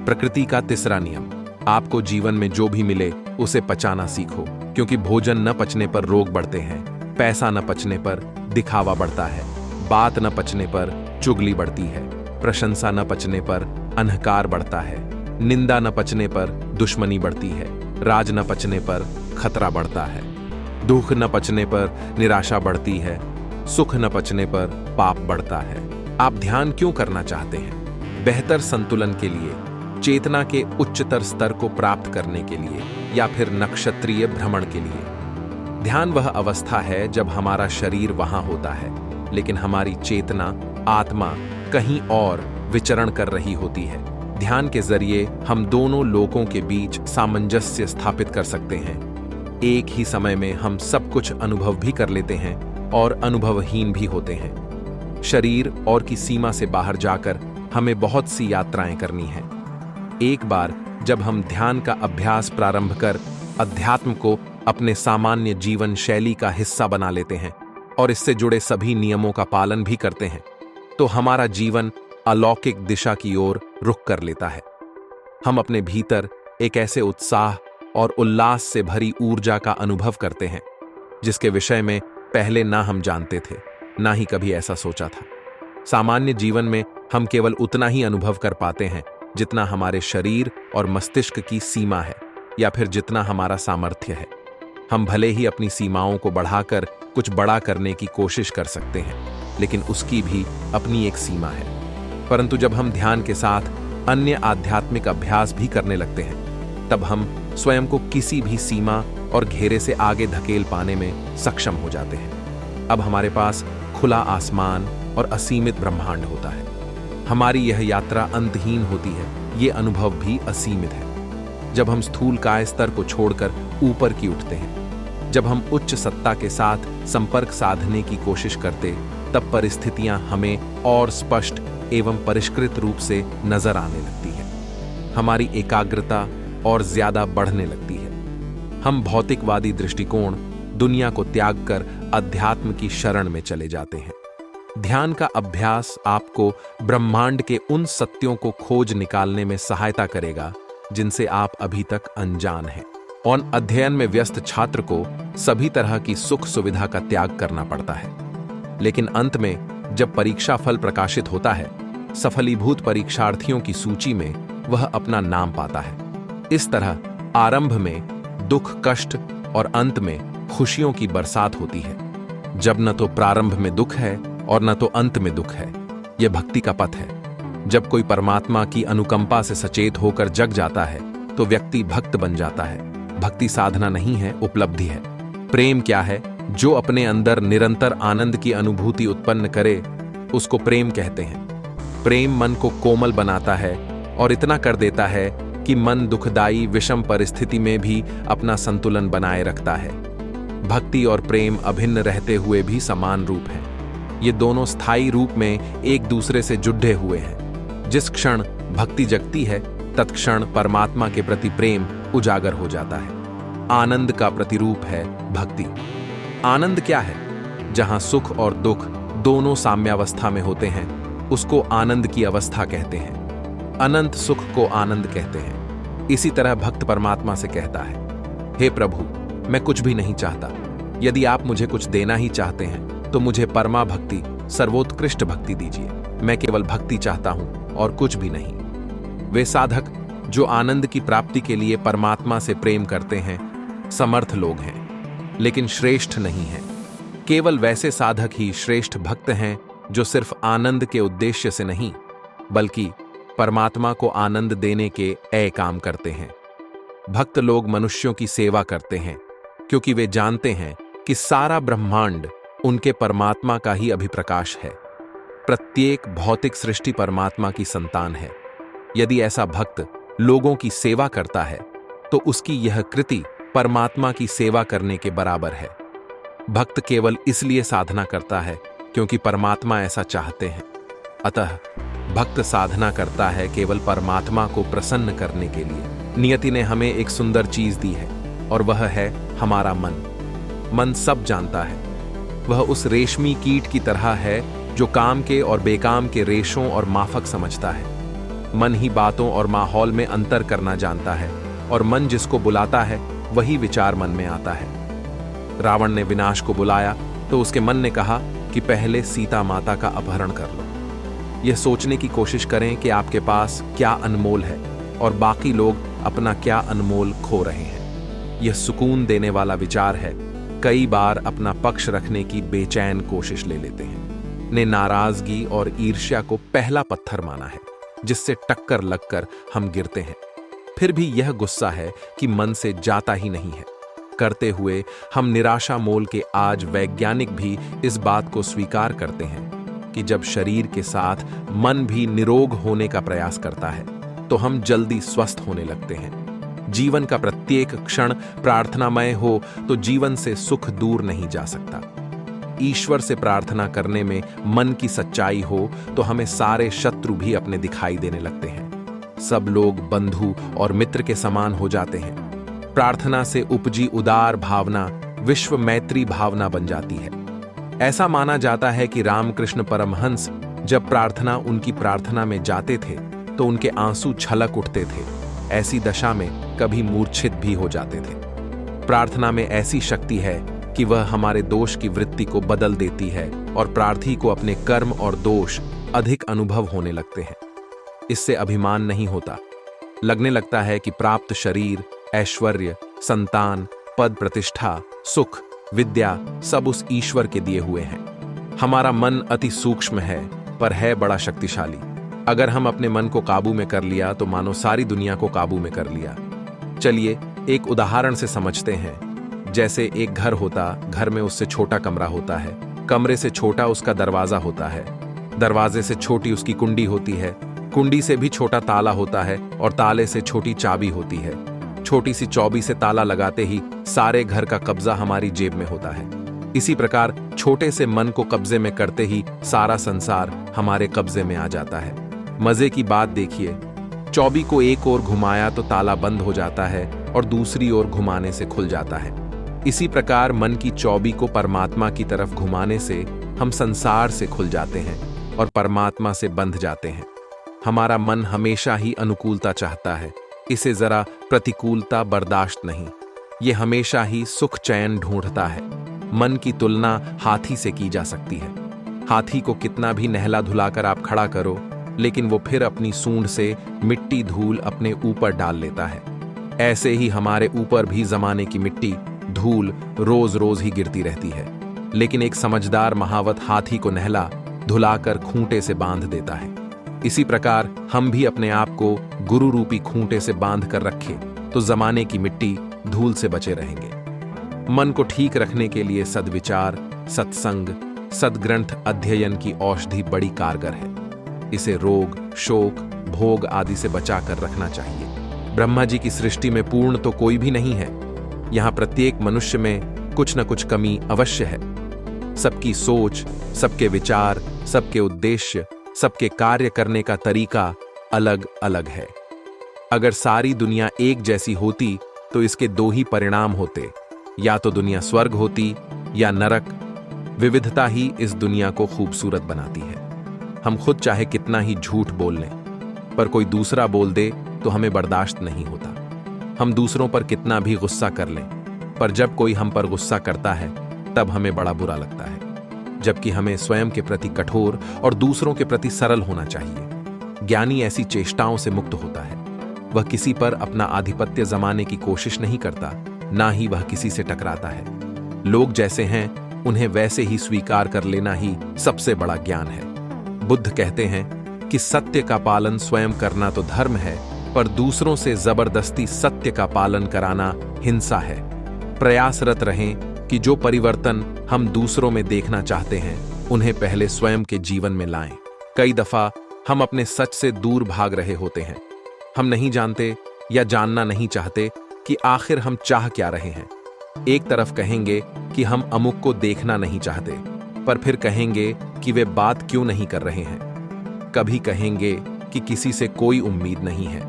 प्रकृति का तीसरा नियम, आपको जीवन में जो भी मिले उसे पचाना सीखो, क्योंकि भोजन न पचने पर रोग बढ़ते हैं, पैसा न पचने पर दिखावा बढ़ता है, बात न पचने पर चुगली बढ़ती है, प्रशंसा न पचने पर अहंकार बढ़ता है, निंदा न पचने पर दुश्मनी बढ़ती है, राज न पचने पर खतरा बढ़ता है, दुख न पचने पर निराशा बढ़ती है, सुख न पचने पर पाप बढ़ता है। आप ध्यान क्यों करना चाहते हैं? बेहतर संतुलन के लिए, चेतना के उच्चतर स्तर को प्राप्त करने के लिए, या फिर नक्षत्रीय भ्रमण के लिए? ध्यान वह अवस्था है जब हमारा शरीर वहां होता है, लेकिन हमारी चेतना, आत्मा कहीं और विचरण कर रही होती है। ध्यान के जरिए हम दोनों लोकों के बीच सामंजस्य स्थापित कर सकते हैं। एक ही समय में हम सब कुछ अनुभव भी कर लेते हैं और अनुभवहीन भी होते हैं। शरीर और की सीमा से बाहर जाकर हमें बहुत सी यात्राएं करनी हैं। एक बार जब हम ध्यान का अभ्यास प्रारंभ कर अध्यात्म को अपने सामान्य जीवन शैली का हिस्सा बना लेते हैं और इससे जुड़े सभी नियमों का पालन भी करते हैं, तो हमारा जीवन अलौकिक दिशा की ओर रुख कर लेता है। हम अपने भीतर एक ऐसे उत्साह और उल्लास से भरी ऊर्जा का अनुभव करते हैं जिसके विषय में पहले ना हम जानते थे, ना ही कभी ऐसा सोचा था। सामान्य जीवन में हम केवल उतना ही अनुभव कर पाते हैं जितना हमारे शरीर और मस्तिष्क की सीमा है, या फिर जितना हमारा सामर्थ्य है। हम भले ही अपनी सीमाओं को बढ़ाकर कुछ बड़ा करने की कोशिश कर सकते हैं, लेकिन उसकी भी अपनी एक सीमा है। परंतु जब हम ध्यान के साथ अन्य आध्यात्मिक अभ्यास भी करने लगते हैं, तब हम स्वयं को किसी भी सीमा और घेरे से आगे धकेल पाने में सक्षम हो जाते हैं। अब हमारे पास खुला आसमान और असीमित ब्रह्मांड होता है। हमारी यह यात्रा अंतहीन होती है, ये अनुभव भी असीमित है। जब हम स्थूल काय स्तर को छोड़कर ऊपर की उठते हैं, जब हम उच्च सत्ता के साथ संपर्क साधने की कोशिश करते, तब परिस्थितियां हमें और स्पष्ट एवं परिष्कृत रूप से नजर आने लगती है। हमारी एकाग्रता और ज्यादा बढ़ने लगती है। हम भौतिकवादी दृष्टिकोण, दुनिया को त्याग कर अध्यात्म की शरण में चले जाते हैं। ध्यान का अभ्यास आपको ब्रह्मांड के उन सत्यों को खोज निकालने में सहायता करेगा जिनसे आप अभी तक अनजान हैं। और अध्ययन में व्यस्त छात्र को सभी तरह की सुख सुविधा का त्याग करना पड़ता है, लेकिन अंत में जब परीक्षा फल प्रकाशित होता है, सफलीभूत परीक्षार्थियों की सूची में वह अपना नाम पाता है। इस तरह आरंभ में दुख कष्ट और अंत में खुशियों की बरसात होती है। जब न तो प्रारंभ में दुख है और न तो अंत में दुख है, यह भक्ति का पथ है। जब कोई परमात्मा की अनुकंपा से सचेत होकर जग जाता है, तो व्यक्ति भक्त बन जाता है। भक्ति साधना नहीं है, उपलब्धि है। प्रेम क्या है? जो अपने अंदर निरंतर आनंद की अनुभूति उत्पन्न करे, उसको प्रेम कहते हैं। प्रेम मन को कोमल बनाता है और इतना कर देता है कि मन दुखदाई विषम परिस्थिति में भी अपना संतुलन बनाए रखता है। भक्ति और प्रेम अभिन्न रहते हुए भी समान रूप हैं। ये दोनों स्थायी रूप में एक दूसरे से जुड़े हुए हैं। जिस क्षण भक्ति जगती है, तत्क्षण परमात्मा के प्रति प्रेम उजागर हो जाता है। आनंद का प्रतिरूप है भक्ति। आनंद क्या है? जहां सुख और दुख दोनों साम्यावस्था में होते हैं, उसको आनंद की अवस्था कहते हैं। अनंत सुख को आनंद कहते हैं। इसी तरह भक्त परमात्मा से कहता है, हे प्रभु, मैं कुछ भी नहीं चाहता। यदि आप मुझे कुछ देना ही चाहते हैं तो मुझे परमा भक्ति, सर्वोत्कृष्ट भक्ति दीजिए। मैं केवल भक्ति चाहता हूं और कुछ भी नहीं। वे साधक जो आनंद की प्राप्ति के लिए परमात्मा से प्रेम करते हैं, समर्थ लोग हैं, लेकिन श्रेष्ठ नहीं हैं। केवल वैसे साधक ही श्रेष्ठ भक्त हैं जो सिर्फ आनंद के उद्देश्य से नहीं, बल्कि परमात्मा को आनंद देने के काम करते हैं। भक्त लोग मनुष्यों की सेवा करते हैं, क्योंकि वे जानते हैं कि सारा ब्रह्मांड उनके परमात्मा का ही अभिप्रकाश है। प्रत्येक भौतिक सृष्टि परमात्मा की संतान है। यदि ऐसा भक्त लोगों की सेवा करता है, तो उसकी यह कृति परमात्मा की सेवा करने के बराबर है। भक्त केवल इसलिए साधना करता है क्योंकि परमात्मा ऐसा चाहते हैं। अतः भक्त साधना करता है केवल परमात्मा को प्रसन्न करने के लिए। नियति ने हमें एक सुंदर चीज दी है और वह है हमारा मन। मन सब जानता है। वह उस रेशमी कीट की तरह है जो काम के और बेकाम के रेशों और माफक समझता है। मन ही बातों और माहौल में अंतर करना जानता है और मन जिसको बुलाता है वही विचार मन में आता है। रावण ने विनाश को बुलाया तो उसके मन ने कहा कि पहले सीता माता का अपहरण कर लो। यह सोचने की कोशिश करें कि आपके पास क्या अनमोल है और बाकी लोग अपना क्या अनमोल खो रहे हैं। यह सुकून देने वाला विचार है। कई बार अपना पक्ष रखने की बेचैन कोशिश ले लेते हैं। ने नाराजगी और ईर्ष्या को पहला पत्थर माना है जिससे टक्कर लगकर हम गिरते हैं। फिर भी यह गुस्सा है कि मन से जाता ही नहीं है। करते हुए हम निराशा मोल के आज वैज्ञानिक भी इस बात को स्वीकार करते हैं कि जब शरीर के साथ मन भी निरोग होने का प्रयास करता है तो हम जल्दी स्वस्थ होने लगते हैं। जीवन का प्रत्येक क्षण प्रार्थनामय हो तो जीवन से सुख दूर नहीं जा सकता। ईश्वर से प्रार्थना करने में मन की सच्चाई हो तो हमें सारे शत्रु भी अपने दिखाई देने लगते हैं। सब लोग बंधु और मित्र के समान हो जाते हैं। प्रार्थना से उपजी उदार भावना विश्व मैत्री भावना बन जाती है। ऐसा माना जाता है कि रामकृष्ण परमहंस जब प्रार्थना उनकी प्रार्थना में जाते थे तो उनके आंसू छलक उठते थे। ऐसी दशा में कभी मूर्छित भी हो जाते थे। प्रार्थना में ऐसी शक्ति है कि वह हमारे दोष की वृत्ति को बदल देती है और प्रार्थी को अपने कर्म और दोष अधिक अनुभव होने लगते हैं। इससे अभिमान नहीं होता। लगने लगता है कि प्राप्त शरीर, ऐश्वर्य, संतान, पद प्रतिष्ठा, सुख, विद्या सब उस ईश्वर के दिए हुए हैं। हमारा मन अति सूक्ष्म है पर है बड़ा शक्तिशाली। अगर हम अपने मन को काबू में कर लिया तो मानो सारी दुनिया को काबू में कर लिया। चलिए एक उदाहरण से समझते हैं। जैसे एक घर होता, घर में उससे छोटा कमरा होता है, कमरे से छोटा उसका दरवाजा होता है, दरवाजे से छोटी उसकी कुंडी होती है, कुंडी से भी छोटा ताला होता है और ताले से छोटी चाबी होती है। छोटी सी चौबी से ताला लगाते ही सारे घर का कब्जा हमारी जेब में होता है। इसी प्रकार छोटे से मन को कब्जे में करते ही सारा संसार हमारे कब्जे में आ जाता है। मजे की बात देखिए, चौबी को एक ओर घुमाया तो ताला बंद हो जाता है और दूसरी ओर घुमाने से खुल जाता है। इसी प्रकार मन की चौबी को परमात्मा की तरफ घुमाने से हम संसार से खुल जाते हैं और परमात्मा से बंध जाते हैं। हमारा मन हमेशा ही अनुकूलता चाहता है, इसे जरा प्रतिकूलता बर्दाश्त नहीं। ये हमेशा ही सुख चैन ढूंढता है। मन की तुलना हाथी से की जा सकती है। हाथी को कितना भी नहला धुलाकर आप खड़ा करो, लेकिन वो फिर अपनी सूंड से मिट्टी धूल अपने ऊपर डाल लेता है। ऐसे ही हमारे ऊपर भी जमाने की मिट्टी धूल रोज रोज ही गिरती रहती है, लेकिन एक समझदार महावत हाथी को नहला धुलाकर खूंटे से बांध देता है। इसी प्रकार हम भी अपने आप को गुरु रूपी खूंटे से बांध कर रखें तो जमाने की मिट्टी धूल से बचे रहेंगे। मन को ठीक रखने के लिए सद्विचार, सत्संग, सद्ग्रंथ अध्ययन की औषधि बड़ी कारगर है। इसे रोग, शोक, भोग आदि से बचाकर रखना चाहिए। ब्रह्मा जी की सृष्टि में पूर्ण तो कोई भी नहीं है। यहाँ प्रत्येक मनुष्य में कुछ न कुछ कमी अवश्य है। सबकी सोच, सबके विचार, सबके उद्देश्य, सबके कार्य करने का तरीका अलग अलग है। अगर सारी दुनिया एक जैसी होती तो इसके दो ही परिणाम होते, या तो दुनिया स्वर्ग होती या नरक। विविधता ही इस दुनिया को खूबसूरत बनाती है। हम खुद चाहे कितना ही झूठ बोल लें, पर कोई दूसरा बोल दे तो हमें बर्दाश्त नहीं होता। हम दूसरों पर कितना भी गुस्सा कर लें, पर जब कोई हम पर गुस्सा करता है तब हमें बड़ा बुरा लगता है। जबकि हमें स्वयं के प्रति कठोर और दूसरों के प्रति सरल होना चाहिए। ज्ञानी ऐसी चेष्टाओं से मुक्त होता है। वह किसी पर अपना आधिपत्य जमाने की कोशिश नहीं करता, ना ही वह किसी से टकराता है। लोग जैसे हैं उन्हें वैसे ही स्वीकार कर लेना ही सबसे बड़ा ज्ञान है। बुद्ध कहते हैं कि सत्य का पालन स्वयं करना तो धर्म है, पर दूसरों से जबरदस्ती सत्य का पालन कराना हिंसा है। प्रयासरत रहें कि जो परिवर्तन हम दूसरों में देखना चाहते हैं उन्हें पहले स्वयं के जीवन में लाएं। कई दफा हम अपने सच से दूर भाग रहे होते हैं। हम नहीं जानते या जानना नहीं चाहते कि आखिर हम चाह क्या रहे हैं। एक तरफ कहेंगे कि हम अमुक को देखना नहीं चाहते, पर फिर कहेंगे कि वे बात क्यों नहीं कर रहे हैं। कभी कहेंगे कि किसी से कोई उम्मीद नहीं है,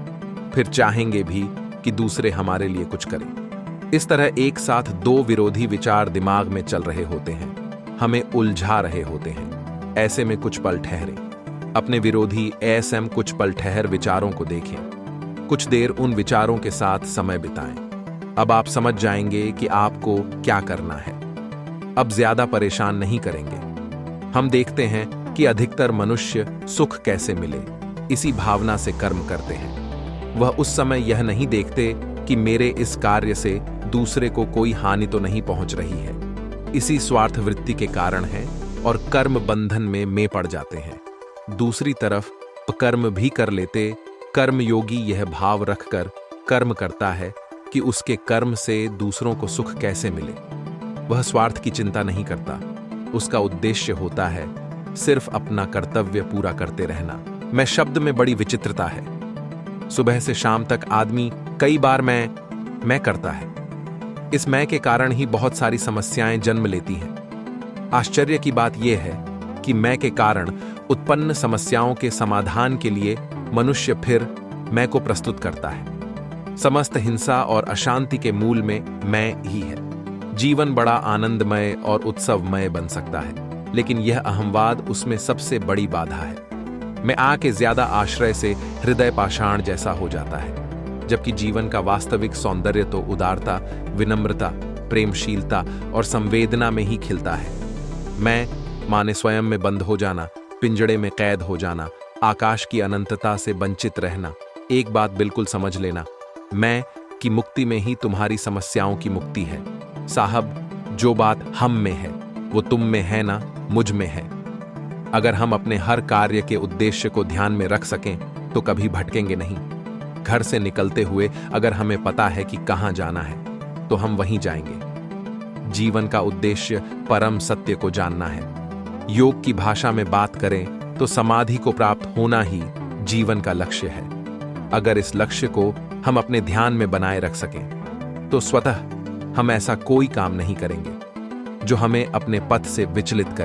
फिर चाहेंगे भी कि दूसरे हमारे लिए कुछ करें। इस तरह एक साथ दो विरोधी विचार दिमाग में चल रहे होते हैं, हमें उलझा रहे होते हैं। ऐसे में कुछ पल ठहरें, अपने विरोधी एसएम कुछ पल ठहर विचारों को देखें, कुछ देर उन विचारों के साथ समय बिताएं। अब आप समझ जाएंगे कि आपको क्या करना है। अब ज्यादा परेशान नहीं करेंगे। हम देखते हैं कि अधिकतर मनुष्य सुख कैसे मिले, इसी भावना से कर्म करते हैं। वह उस समय यह नहीं देखते कि मेरे इस कार्य से दूसरे को कोई हानि तो नहीं पहुंच रही है। इसी स्वार्थ वृत्ति के कारण है और कर्म बंधन में पड़ जाते हैं। दूसरी तरफ कर्म भी कर लेते कर्मयोगी यह भाव रखकर कर्म करता है कि उसके कर्म से दूसरों को सुख कैसे मिले। वह स्वार्थ की चिंता नहीं करता। उसका उद्देश्य होता है सिर्फ अपना कर्तव्य पूरा करते रहना। मैं शब्द में बड़ी विचित्रता है। सुबह से शाम तक आदमी कई बार मैं करता है। इस मैं के कारण ही बहुत सारी समस्याएं जन्म लेती हैं। आश्चर्य की बात यह है कि मैं के कारण उत्पन्न समस्याओं के समाधान के लिए मनुष्य फिर मैं को प्रस्तुत करता है। समस्त हिंसा और अशांति के मूल में मैं ही है। जीवन बड़ा आनंदमय और उत्सवमय बन सकता है, लेकिन यह अहंवाद उसमें सबसे बड़ी बाधा है। मैं आके ज्यादा आश्रय से हृदय पाषाण जैसा हो जाता है, जबकि जीवन का वास्तविक सौंदर्य तो उदारता, विनम्रता, प्रेमशीलता और संवेदना में ही खिलता है। मैं माने स्वयं में बंद हो जाना, पिंजड़े में कैद हो जाना, आकाश की अनंतता से वंचित रहना। एक बात बिल्कुल समझ लेना, मैं की मुक्ति में ही तुम्हारी समस्याओं की मुक्ति है। साहब, जो बात हम में है वो तुम में है ना, मुझ में है। अगर हम अपने हर कार्य के उद्देश्य को ध्यान में रख सकें तो कभी भटकेंगे नहीं। घर से निकलते हुए अगर हमें पता है कि कहां जाना है तो हम वहीं जाएंगे। जीवन का उद्देश्य परम सत्य को जानना है। योग की भाषा में बात करें तो समाधि को प्राप्त होना ही जीवन का लक्ष्य है। अगर इस लक्ष्य को हम अपने ध्यान में बनाए रख सकें तो स्वतः हम ऐसा कोई काम नहीं करेंगे जो हमें अपने पथ से विचलित करे।